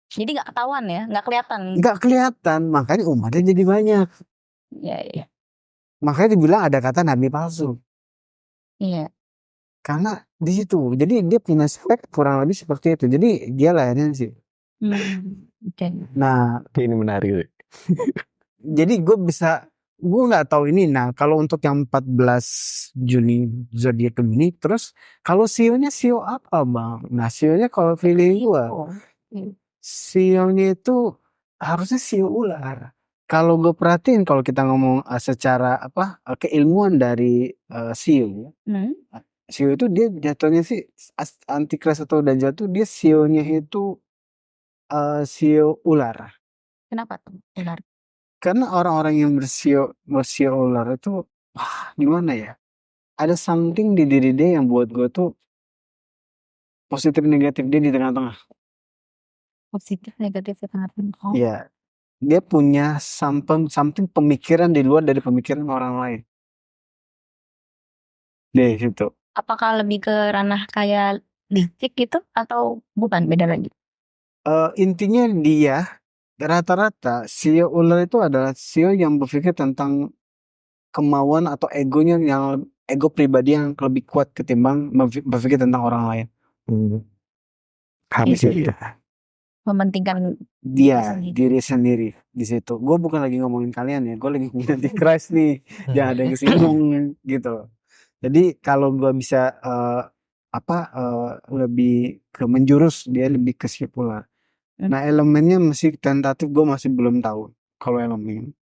Jadi nggak ketahuan ya, nggak kelihatan. Nggak kelihatan, makanya umatnya jadi banyak. Iya. Makanya dibilang ada kata nabi palsu. Iya. Karena di situ, jadi dia punya spek kurang lebih seperti itu. Jadi dia lahirnya sih. Nah, ini menarik. Jadi gue nggak tahu ini. Nah, kalau untuk yang 14 Juni zodiak Gemini, terus kalau sionya sio apa, Bang? Nah, sionya kalau feeling gue, sionya itu harusnya sio ular. Kalau gue perhatiin, kalau kita ngomong secara keilmuan dari sio, sio itu dia jatuhnya sih Antikras atau Dajjal tuh dia sionya itu sio ular. Kenapa tuh ular? Karena orang-orang yang bersio ular itu gimana ya? Ada something di diri dia yang buat gue tuh positif negatif dia di tengah-tengah. Positif negatif di tengah-tengah. Iya. Dia punya something pemikiran di luar dari pemikiran orang lain. Di situ. Apakah lebih ke ranah kayak licik gitu atau bukan, beda lagi? Intinya dia rata-rata sio ular itu adalah sio yang berpikir tentang kemauan atau egonya yang ego pribadi yang lebih kuat ketimbang berpikir tentang orang lain. Harus Di sih. situ. Mementingkan Dia sendiri. diri sendiri di situ. Gue bukan lagi ngomongin kalian ya, gue lagi ngomongin anti Christ nih. Jangan ada yang kesinggung gitu. Jadi kalau gue bisa lebih ke menjurus, dia lebih ke ular. Nah elemennya masih tentatif, gue masih belum tahu kalau elemen.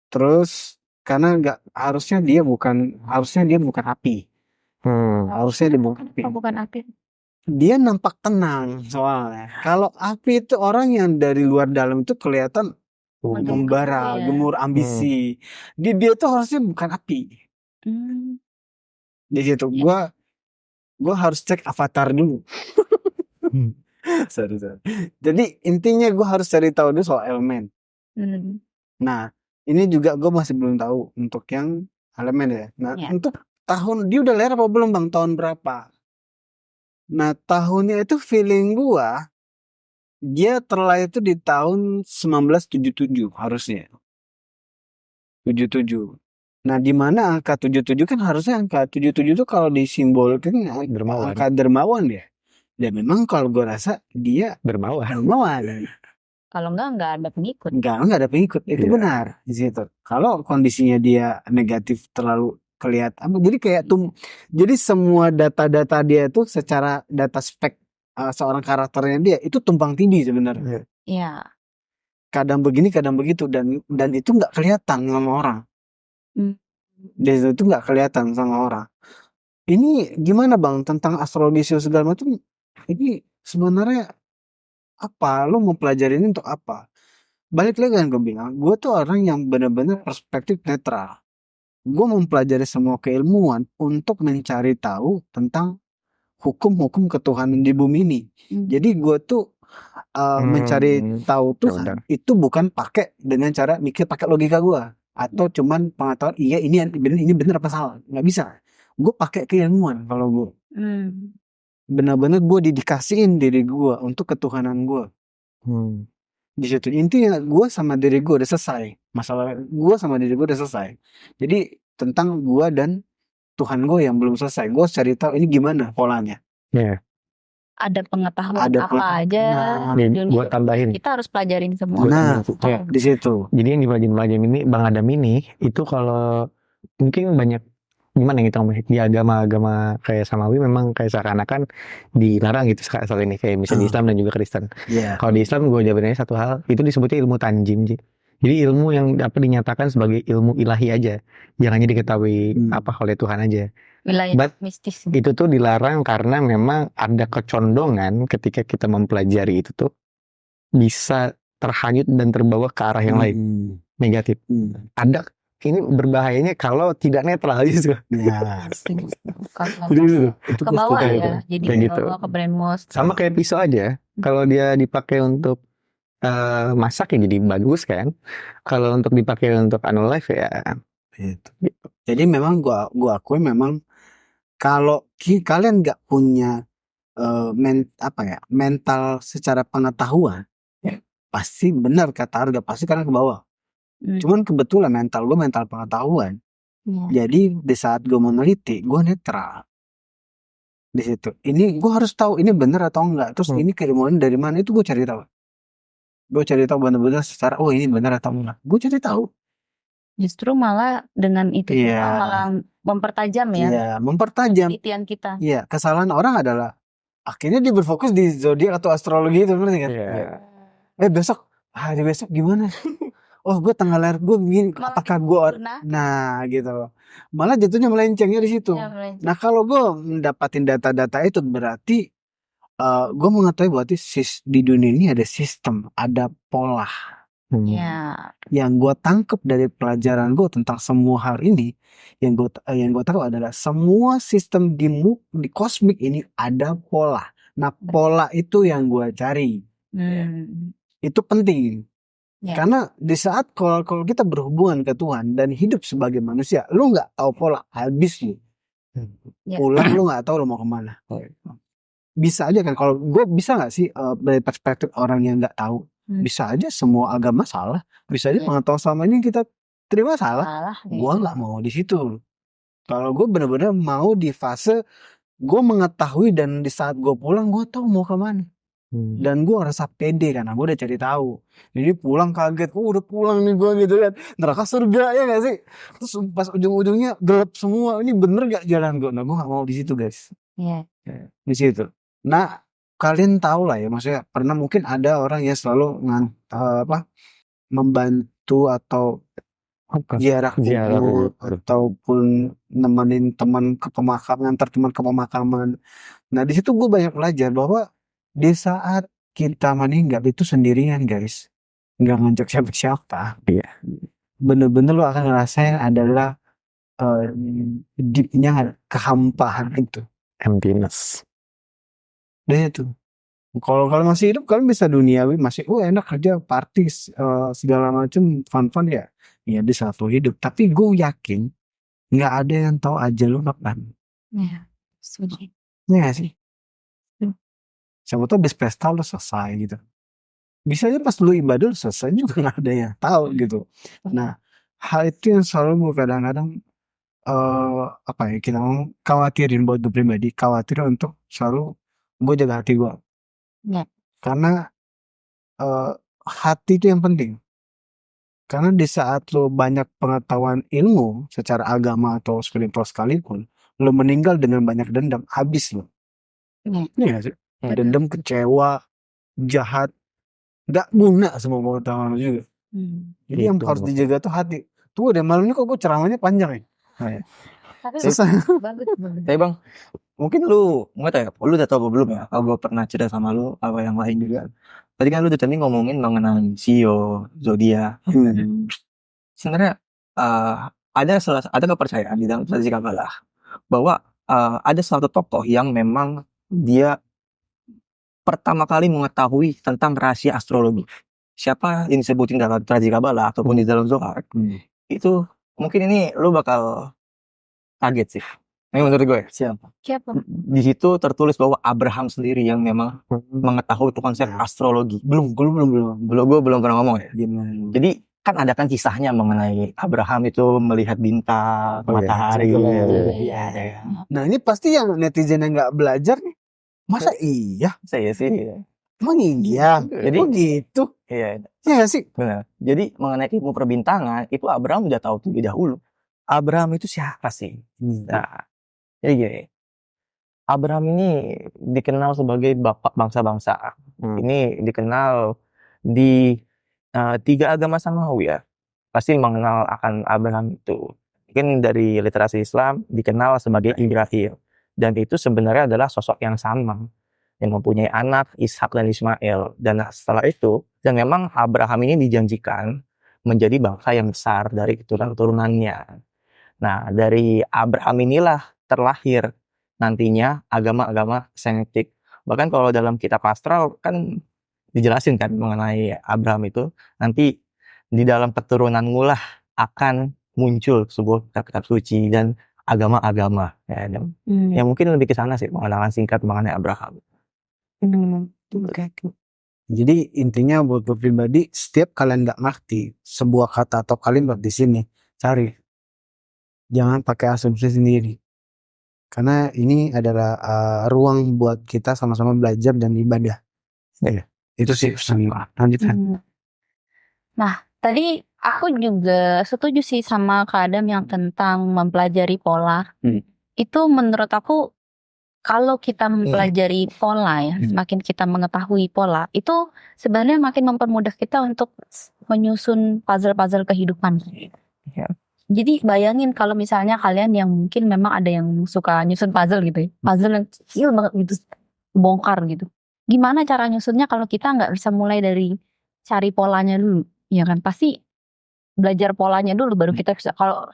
Terus karena harusnya dia bukan api. Harusnya dia bukan api. Oh, bukan api. Dia nampak tenang soalnya. Kalau api itu orang yang dari luar dalam itu kelihatan membara, Iya. gemur ambisi. Dia tuh harusnya bukan api. Di situ Iya. gua harus cek avatar dulu. Sorry. Jadi intinya gua harus cari tahu dulu soal elemen. Nah, ini juga gue masih belum tahu untuk yang elemen ya. Nah, Iya. untuk tahun dia udah lahir apa belum Bang? Tahun berapa? Nah, tahunnya itu feeling gua dia terlahir itu di tahun 1977 harusnya. 77. Nah, di mana angka 77 kan harusnya angka 77 itu kalau disimbolkan Dermawan. angka dermawan ya. Dan memang kalau gue rasa dia Dermawan. Kalau nggak ada pengikut. Enggak ada pengikut. Itu Iya. benar di situ. Kalau kondisinya dia negatif terlalu kelihatan, jadi kayak jadi semua data-data dia itu secara data spek seorang karakternya dia itu tumpang tindih sebenarnya. Iya. Kadang begini, kadang begitu, dan itu nggak kelihatan sama orang. Dan itu nggak kelihatan sama orang. Ini gimana Bang tentang astrologi segala macam? Ini sebenarnya apa? Lo mau pelajari ini untuk apa? Balik lagi kan gue bilang, gue tuh orang yang benar-benar perspektif netral. Gue mempelajari semua keilmuan untuk mencari tahu tentang hukum-hukum ketuhanan di bumi ini. Jadi gue tuh mencari tahu Tuhan itu bukan pakai dengan cara mikir pakai logika gue atau cuman pengetahuan iya ini benar apa salah, nggak bisa. Gue pakai keilmuan kalau gue. Benar-benar gue didikasiin diri gue untuk ketuhanan gue. Di situ intinya gue sama diri gue udah selesai. Masalah gue sama diri gue udah selesai. Jadi tentang gue dan Tuhan gue yang belum selesai. Gue cari tahu ini gimana polanya. Ada pengetahuan apa aja buat tambahin. kita harus pelajarin semua. Nah, di situ. Jadi yang dipelajarin ini Bang Adam ini itu kalau mungkin banyak gimana kita ngomong di agama-agama kayak Samawi memang kayak seakan-akan dilarang gitu soal ini kayak misalnya di Islam dan juga Kristen. Kalau di Islam gue jawabannya satu hal itu disebutnya ilmu tanjim. Jadi ilmu yang dapat dinyatakan sebagai ilmu ilahi aja, jangan jadi diketahui apa oleh Tuhan aja. Wilayah mistis. Itu tuh dilarang karena memang ada kecondongan ketika kita mempelajari itu tuh bisa terhanyut dan terbawa ke arah yang lain negatif. Ada ini berbahayanya kalau tidak netral gitu. Itu ke bawah ya, jadi kayak gitu. ke brainwash. Sama kayak pisau aja, kalau dia dipakai untuk masak ya jadi bagus kan. Kalau untuk dipakai untuk live ya gitu. Jadi memang gua akui memang kalau kalian nggak punya mental secara pengetahuan pasti benar kata harga pasti kalian ke bawah. Cuman kebetulan mental gue mental pengetahuan. Jadi di saat gue meneliti gue netral di situ. Ini gue harus tahu ini benar atau enggak. Terus ini keilmuan dari mana itu gue cari tahu. Gue cari tahu benar-benar secara ini benar atau enggak. Gue cari tahu. Justru malah dengan itu malah mempertajam ya. Iya, mempertajam penelitian kita. Iya, kesalahan orang adalah akhirnya dia berfokus di zodiak atau astrologi itu, ngerti kan? Besok hari besok gimana? Oh, gue tanggal lahir gue begini. Apakah gue gitu. Malah jatuhnya melencengnya di situ. Nah, kalau gue mendapatin data-data itu berarti gue mengetahui berarti di dunia ini ada sistem, ada pola. Yang gue tangkap dari pelajaran gue tentang semua hal ini, yang gue tahu adalah semua sistem di kosmik ini ada pola. Nah, pola itu yang gue cari. Itu penting. Karena di saat kalau kita berhubungan ke Tuhan dan hidup sebagai manusia, lu nggak tahu pola, habis lu. Ya. Pulang lu nggak tahu lu mau kemana. Bisa aja kan, kalau gue bisa nggak sih dari perspektif orang yang nggak tahu, bisa aja semua agama salah, bisa aja pengetahuan selama ini kita terima salah. Salah. Gue nggak mau di situ. Kalau gue bener-bener mau di fase gue mengetahui dan di saat gue pulang gue tahu mau kemana. Dan gue ngerasa pede karena gue udah cari tahu. Jadi pulang kaget, udah pulang nih gue gitu kan, neraka surga ya gak sih. Terus pas ujung-ujungnya gelap semua, ini bener gak jalan gue? Nah gue gak mau di situ guys. Iya. Di situ. Nah kalian tahu lah ya, maksudnya pernah mungkin ada orang yang selalu membantu atau ziarah kubur ataupun nemenin teman ke pemakaman, antar teman ke pemakaman. Nah di situ gue banyak belajar bahwa di saat kita meninggal itu sendirian guys, nggak ngajak siapa-siapa. Iya. Bener-bener lo akan ngerasain adalah deepnya kehampaan itu. Emptiness. Dan itu kalau kalian masih hidup kalian bisa duniawi, masih enak kerja party segala macam fun ya di satu hidup. Tapi gue yakin nggak ada yang tahu aja lu kapan. Iya. Setuju. Ya gak sih? Siapa tahu habis pesta lu selesai gitu. Bisa aja pas lu ibadah lu selesai juga nggak ada yang tahu gitu. Nah hal itu yang selalu gue kadang-kadang kita ngomong khawatirin buat gue pribadi, khawatir untuk selalu gue jaga hati gue. Ya. Karena hati itu yang penting. Karena di saat lo banyak pengetahuan ilmu secara agama atau spiritual sekalipun, lo meninggal dengan banyak dendam, habis lo. Iya sih. Dendam, kecewa, jahat, gak guna semua pengetahuan lo juga. Jadi yang harus dijaga tuh hati. Tuh deh malam ini kok gue ceramahnya panjang ya. Tapi bagus. Tapi bang, mungkin lu nggak tahu ya, lu udah tahu apa belum ya? Kalau gue pernah cerita sama lu, apa yang lain juga. Tadi kan lu tadi ngomongin mengenai Sio, zodiak. Sebenarnya ada kepercayaan di dalam tradisi Kabbalah bahwa ada suatu tokoh yang memang dia pertama kali mengetahui tentang rahasia astrologi. Siapa yang disebutin dalam tradisi Kabbalah ataupun di dalam Zohar, itu mungkin ini lu bakal kaget sih. Ini menurut gue. Siapa? Di situ tertulis bahwa Abraham sendiri yang memang mengetahui konsep astrologi. Gue belum pernah ngomong ya. Gimana? Jadi kan ada kan kisahnya mengenai Abraham itu melihat bintang, matahari. Iya. Nah ini pasti yang netizen yang nggak belajar nih. Masa iya? Saya sih. Emang iya? Jadi gitu. Iya. Iya sih. Benar. Jadi mengenai ilmu perbintangan itu Abraham udah tahu terlebih dahulu. Abraham itu siapa sih? Nah, jadi gini. Abraham ini dikenal sebagai bapak bangsa-bangsa. Ini dikenal di 3 agama samawi ya. Pasti mengenal akan Abraham itu. Mungkin dari literasi Islam dikenal sebagai Ibrahim. Dan itu sebenarnya adalah sosok yang sama. Yang mempunyai anak Ishak dan Ismail. Dan setelah itu, dan memang Abraham ini dijanjikan menjadi bangsa yang besar dari keturunan-keturunannya. Nah, dari Abraham inilah terlahir nantinya agama-agama Semitik. Bahkan kalau dalam kitab astral kan dijelasin kan mengenai Abraham itu nanti di dalam keturunanmu lah akan muncul sebuah kitab suci dan agama-agama ya. Yang mungkin lebih ke sana sih pengenalan singkat mengenai Abraham. Jadi intinya buat gue pribadi, setiap kalian nggak ngerti sebuah kata atau kalimat di sini, cari. Jangan pakai asumsi sendiri. Karena ini adalah ruang buat kita sama-sama belajar dan ibadah. Iya. Itu sih pesan gue. Lanjutkan. Nah, tadi aku juga setuju sih sama Kak Adam yang tentang mempelajari pola. Itu menurut aku kalau kita mempelajari pola ya, semakin kita mengetahui pola, itu sebenarnya makin mempermudah kita untuk menyusun puzzle-puzzle kehidupan. Ya. Jadi bayangin kalau misalnya kalian yang mungkin memang ada yang suka nyusun puzzle gitu ya. Puzzle yang kecil banget gitu, bongkar gitu. Gimana cara nyusunnya kalau kita nggak bisa mulai dari cari polanya dulu. Ya kan, pasti belajar polanya dulu baru kita bisa. Kalau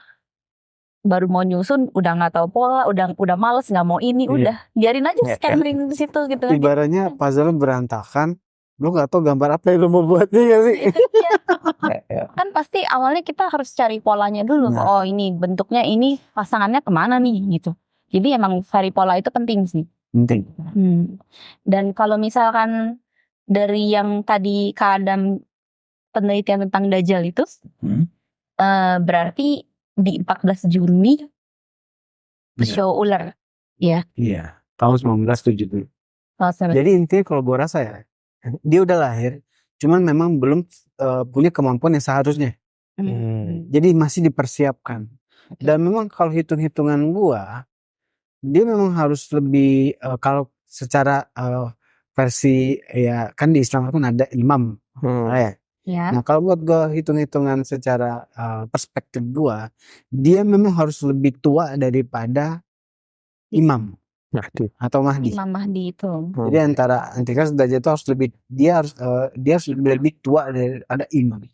baru mau nyusun udah nggak tahu pola, udah males, nggak mau ini, udah biarin aja scanning di situ gitu. Ibaratnya puzzle berantakan, lu nggak tahu gambar apa yang lu mau buatnya gak sih? Kan pasti awalnya kita harus cari polanya dulu. Oh ini bentuknya ini, pasangannya kemana nih gitu. Jadi emang varipola itu penting sih. Penting. Dan kalau misalkan dari yang tadi Kak Adam penelitian tentang Dajjal itu, berarti di 14 Juni show ular. Ya. Iya. Tahun 1970. Jadi Jadi intinya kalau gue rasa ya, dia udah lahir, cuman memang belum punya kemampuan yang seharusnya. Jadi masih dipersiapkan. Dan memang kalau hitung-hitungan gua, dia memang harus lebih kalau secara versi ya kan di Islam pun ada imam. ya. Nah kalau buat gua hitung-hitungan secara perspektif gua, dia memang harus lebih tua daripada imam Mahdi. atau Mahdi. Imam Mahdi itu. Jadi antara Antikristus dan Dajjal itu harus lebih dia harus lebih tua daripada imam.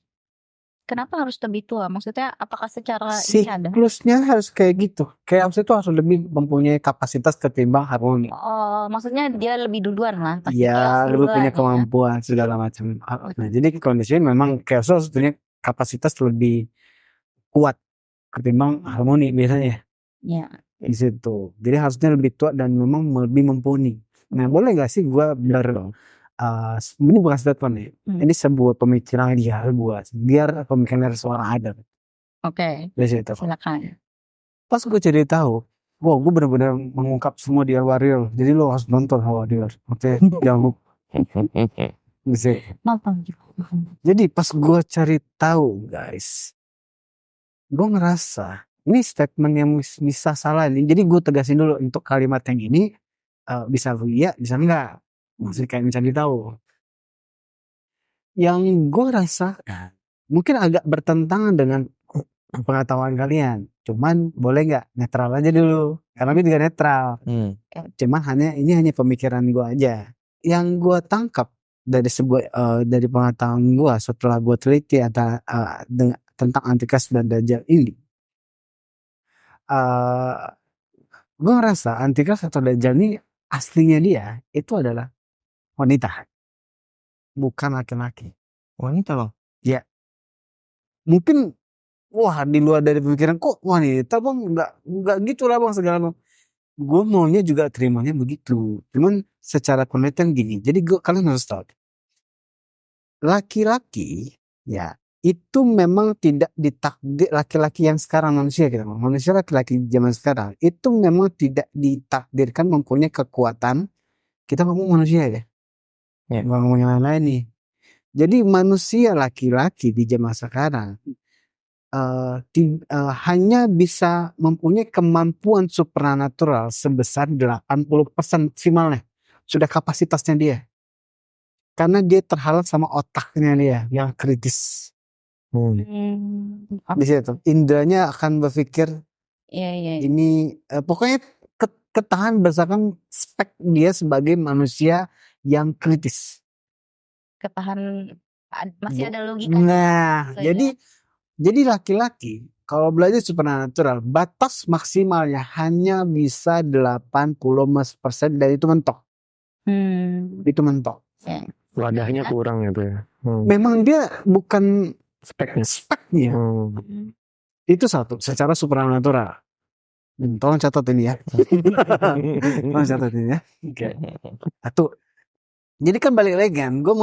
Kenapa harus lebih tua? Maksudnya apakah secara ini ada? Siklusnya harus kayak gitu. Chaos itu harus lebih mempunyai kapasitas ketimbang harmoni. Oh, maksudnya dia lebih duluan lah. Pasti Iya, chaos lebih duluan, punya ya. kemampuan segala macam. Nah, jadi kondisinya memang chaos harus punya kapasitas lebih kuat ketimbang harmoni biasanya Iya. di situ. Jadi harusnya lebih tua dan memang lebih mumpuni. Nah, boleh gak sih gua ini bukan statement nih. Ini sebuah pemikiran dia buat biar pemikiran dari seorang Adam. Oke. Di situ. Silakan. Pas gue cari tahu, wow, gue benar-benar mengungkap semua di Warrior. Jadi lo harus nonton Warrior. Oke, jangan lupa. Bisa. Nonton. Jadi pas gue cari tahu, guys, gue ngerasa ini statement yang bisa salah nih. Jadi gue tegasin dulu untuk kalimat yang ini bisa iya, bisa enggak. Maksudnya kayak mencari tahu. Yang gue rasa mungkin agak bertentangan dengan pengetahuan kalian. Cuman boleh nggak netral aja dulu. Karena gue juga netral. Cuman ini hanya pemikiran gue aja. Yang gue tangkap dari dari pengetahuan gue setelah gue teliti tentang Antikristus dan Dajjal ini. Gue ngerasa Antikristus atau Dajjal ini aslinya dia itu adalah wanita. Bukan laki-laki. Wanita bang? Ya. Mungkin wah di luar dari pemikiran kok wanita bang nggak gitu lah bang segala macam. Gue maunya juga terimanya begitu. Cuman secara penelitian gini. Jadi kalian harus tahu. Laki-laki ya itu memang tidak ditakdir laki-laki yang sekarang manusia gitu. Manusia laki-laki zaman sekarang itu memang tidak ditakdirkan mempunyai kekuatan. Kita ngomong manusia ya. Nggak ngomong yang lain-lain nih. Jadi manusia laki-laki di zaman sekarang hanya bisa mempunyai kemampuan supranatural sebesar 80% maksimalnya. Sudah kapasitasnya dia. Karena dia terhalang sama otaknya dia yang kritis. Di situ. Indranya akan berpikir ini pokoknya ketahan berdasarkan spek dia sebagai manusia yang kritis. Ketahan masih ada logika. Nah, jadi laki-laki kalau belajar supernatural batas maksimalnya hanya bisa 80% dan itu mentok. Itu mentok. Wadahnya kurang gitu ya. Memang dia bukan speknya. Itu satu secara supernatural. Tolong catat ini ya. Tolong catat ini ya. Oke. Satu. Jadi kan balik lagi kan, gue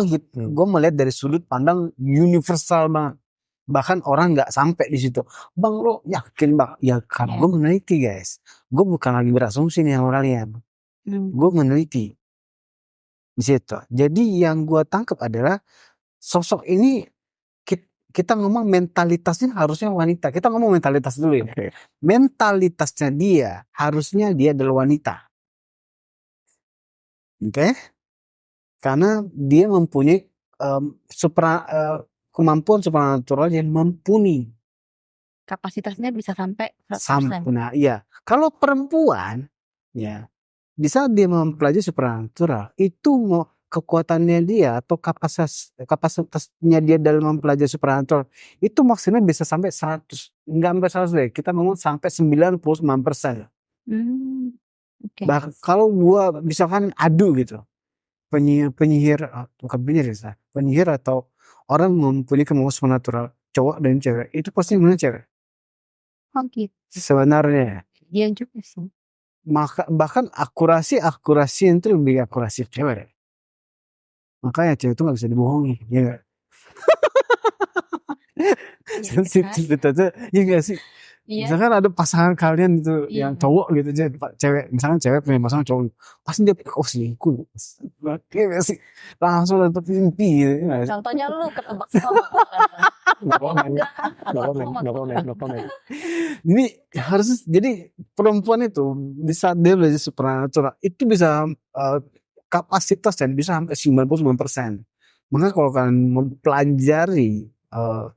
melihat dari sudut pandang universal banget. Bahkan orang nggak sampai di situ. Bang lo yakin bang? Ya karena gue meneliti guys. Gue bukan lagi berasumsi nih sama kalian. Gue meneliti di situ. Jadi yang gue tangkap adalah sosok ini kita ngomong mentalitasnya harusnya wanita. Kita ngomong mentalitas dulu ya. Mentalitasnya dia harusnya dia adalah wanita. Oke? Karena dia mempunyai kemampuan supernatural yang mumpuni. Kapasitasnya bisa sampai 100%. Nah, iya. Kalau perempuan, ya, di saat dia mempelajari supernatural, itu kekuatannya dia atau kapasitasnya dia dalam mempelajari supernatural, itu maksimal bisa sampai 100. Enggak sampai 100 deh. Kita ngomong sampai 99%. Okay. Kalau gua misalkan adu gitu. Penyihir atau orang mempunyai kemampuan supernatural cowok dan cewek itu pasti mana cewek gitu. sebenarnya Dia juga sih bahkan akurasi itu lebih akurasi cewek. Makanya cewek itu nggak bisa dibohongi, ya nggak? Sensitif itu aja, ya nggak sih? Iya. Misalkan ada pasangan kalian itu Iya. yang cowok gitu aja, cewek, misalkan cewek punya pasangan cowok, pasti dia pikir, oh selingkuh, ya nggak sih? Langsung tetap mimpi gitu, ya nggak sih? Contohnya lu ketebak sama No comment. Ini harus, jadi perempuan itu di saat dia belajar supernatural itu bisa kapasitasnya bisa sampai 99%. Maka kalau kalian mempelajari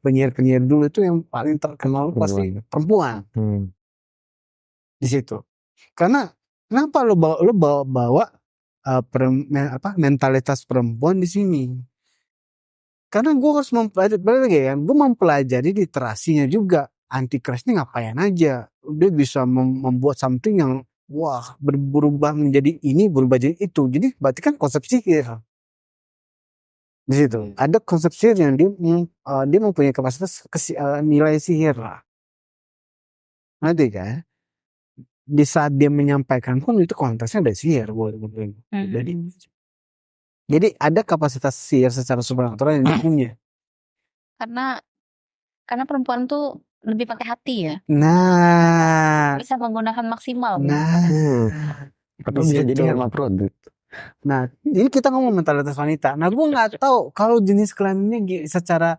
penyiar-penyiar dulu itu yang paling terkenal pasti perempuan di situ. Karena kenapa lo bawa mentalitas perempuan di sini? Karena gue harus mempelajari literasinya juga. Antichrist ini ngapain aja? Dia bisa membuat something yang wah berubah menjadi ini, berubah jadi itu. Jadi berarti kan konsep sihir di situ. Ada konsep sihir yang dia mempunyai kapasitas nilai sihir lah. Nanti kan di saat dia menyampaikan pun itu konteksnya ada sihir buat jadi ada kapasitas sihir secara supernatural yang dia punya. Karena perempuan tuh lebih pakai hati ya. Nah, Bisa menggunakan maksimal. Atau bisa jadi hermafrodit. Nah, jadi kita ngomong mentalitas wanita. Nah, gue nggak tahu kalau jenis kelaminnya secara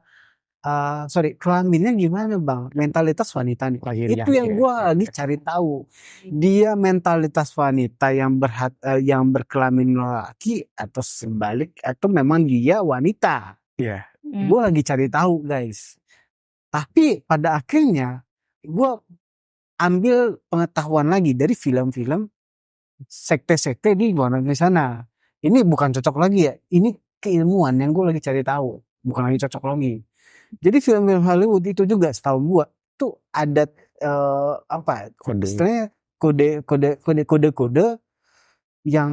kelaminnya gimana bang? Mentalitas wanita nih. Lahiriah, itu yang gue lagi cari tahu. Dia mentalitas wanita yang berkelamin laki atau sebalik atau memang dia wanita? Iya. Gue lagi cari tahu guys. Tapi pada akhirnya gue ambil pengetahuan lagi dari film-film sekte-sekte di luar negeri sana. Ini bukan cocok lagi ya. Ini keilmuan yang gue lagi cari tahu. Bukan lagi cocok lagi. Jadi film-film Hollywood itu juga setahu gue tuh ada istilahnya kode yang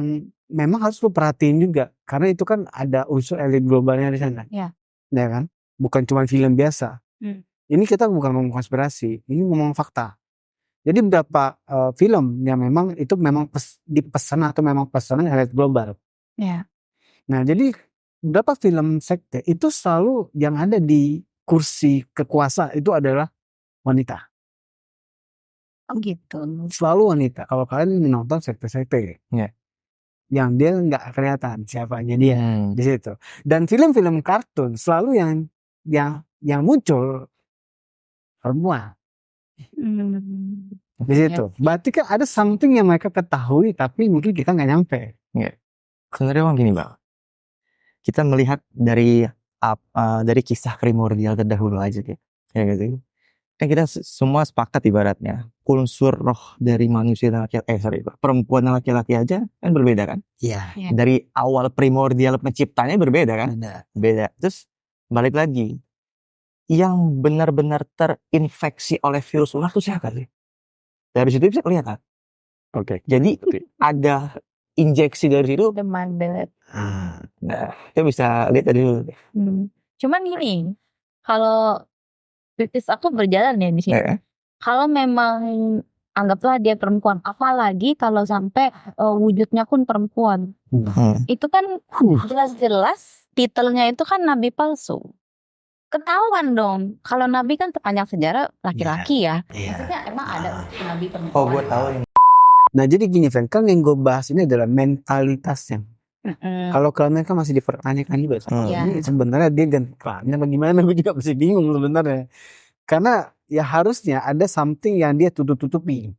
memang harus lu perhatiin juga. Karena itu kan ada unsur elit globalnya di sana. Ya. Ya kan? Bukan cuma film biasa. Ini kita bukan ngomong konspirasi, ini ngomong fakta. Jadi beberapa film yang memang itu memang dipesan atau memang pesanan elit global. Ya. Nah, jadi beberapa film sekte itu selalu yang ada di kursi kekuasaan itu adalah wanita. Oh gitu. Selalu wanita. Kalau kalian menonton sekte-sekte, yang dia nggak kelihatan siapanya dia di situ. Dan film-film kartun selalu yang muncul perempuan di situ. Berarti kan ada something yang mereka ketahui tapi mungkin kita nggak nyampe. Sebenarnya bang gini bang, kita melihat dari kisah primordial terdahulu aja gitu, ya gitu. Kan kita semua sepakat ibaratnya unsur roh dari manusia dan perempuan dan laki-laki aja kan berbeda kan? Iya. Dari awal primordial penciptanya berbeda kan? Beda. Terus balik lagi, yang benar-benar terinfeksi oleh virus ular itu siapa sih? Dari situ bisa kelihatan. Oke. Jadi ada injeksi dari situ. The Mandela. Nah, kita bisa lihat dari dulu. Cuman gini, kalau kritis aku berjalan ya di sini. Kalau memang anggaplah dia perempuan, apalagi kalau sampai wujudnya pun perempuan, itu kan jelas-jelas titelnya itu kan nabi palsu. Ketahuan dong, kalau nabi kan sepanjang sejarah laki-laki ya. Maksudnya emang ada nabi perempuan. Oh, gue tahu yang. Nah, jadi gini, Fen, kan yang gue bahas ini adalah mentalitasnya. Kalau kelamin kan masih dipertanyakan juga. Ini sebenarnya dia ganti kelamin apa gimana? Gue juga masih bingung sebenarnya. Karena ya harusnya ada something yang dia tutup-tutupi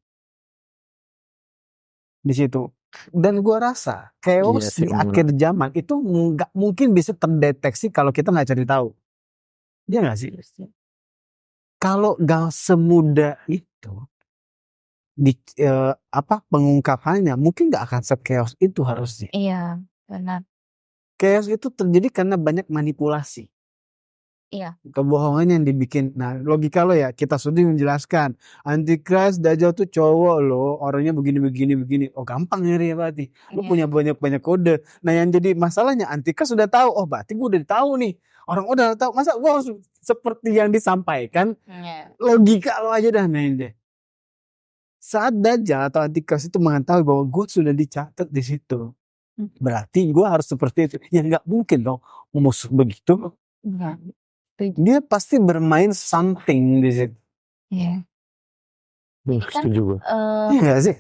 di situ. Dan gue rasa chaos di akhir zaman itu nggak mungkin bisa terdeteksi kalau kita nggak cari tahu. Dia nggak sih? Kalau gak semudah itu pengungkapannya mungkin nggak akan se-chaos itu harusnya. Iya, benar. Chaos itu terjadi karena banyak manipulasi. Iya. Kebohongan yang dibikin. Nah, logika lo ya, kita sudah menjelaskan Antichrist Dajjal tuh cowok lo, orangnya begini. Oh, gampang ya berarti. Lo punya banyak kode. Nah, yang jadi masalahnya Antichrist sudah tahu. Oh, berarti gue udah tahu nih. Orang udah tahu. Masa gue harus seperti yang disampaikan? Logika lo aja dah main deh. saat Dajjal atau Antikris itu mengetahui bahwa gue sudah dicatat di situ, berarti gue harus seperti itu. Ya nggak mungkin dong musuh begitu. Enggak. Dia pasti bermain something di situ. Iya. Setuju gue. Iya nggak sih?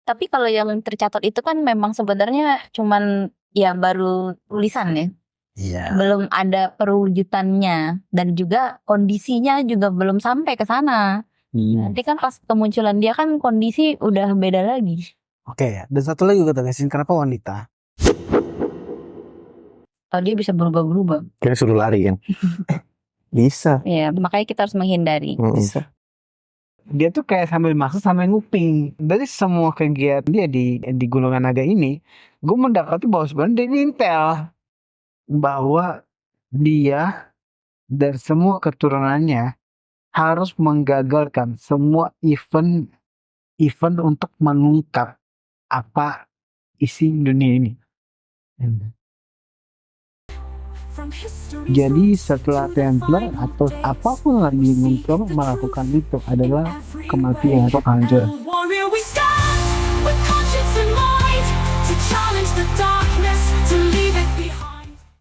Tapi kalau yang tercatat itu kan memang sebenarnya cuman ya baru tulisan ya. Iya. Belum ada perwujudannya dan juga kondisinya juga belum sampai ke sana. Nanti kan pas kemunculan dia kan kondisi udah beda lagi. Oke, dan satu lagi gue tegasin, kenapa wanita? Kalau dia bisa berubah-berubah. Kayaknya suruh lari kan. Bisa. Ya, makanya kita harus menghindari. Bisa. Dia tuh kayak sambil masuk sambil nguping. Dari semua kegiatan dia di golongan naga ini, gue mendapati bahwa sebenarnya dia intel bahwa dia dan semua keturunannya harus menggagalkan semua event untuk mengungkap apa isi dunia ini. Jadi setelah Templar atau apapun lagi untuk melakukan itu adalah kematian atau kehancuran. Warrior we stand with conscience in mind to challenge the darkness.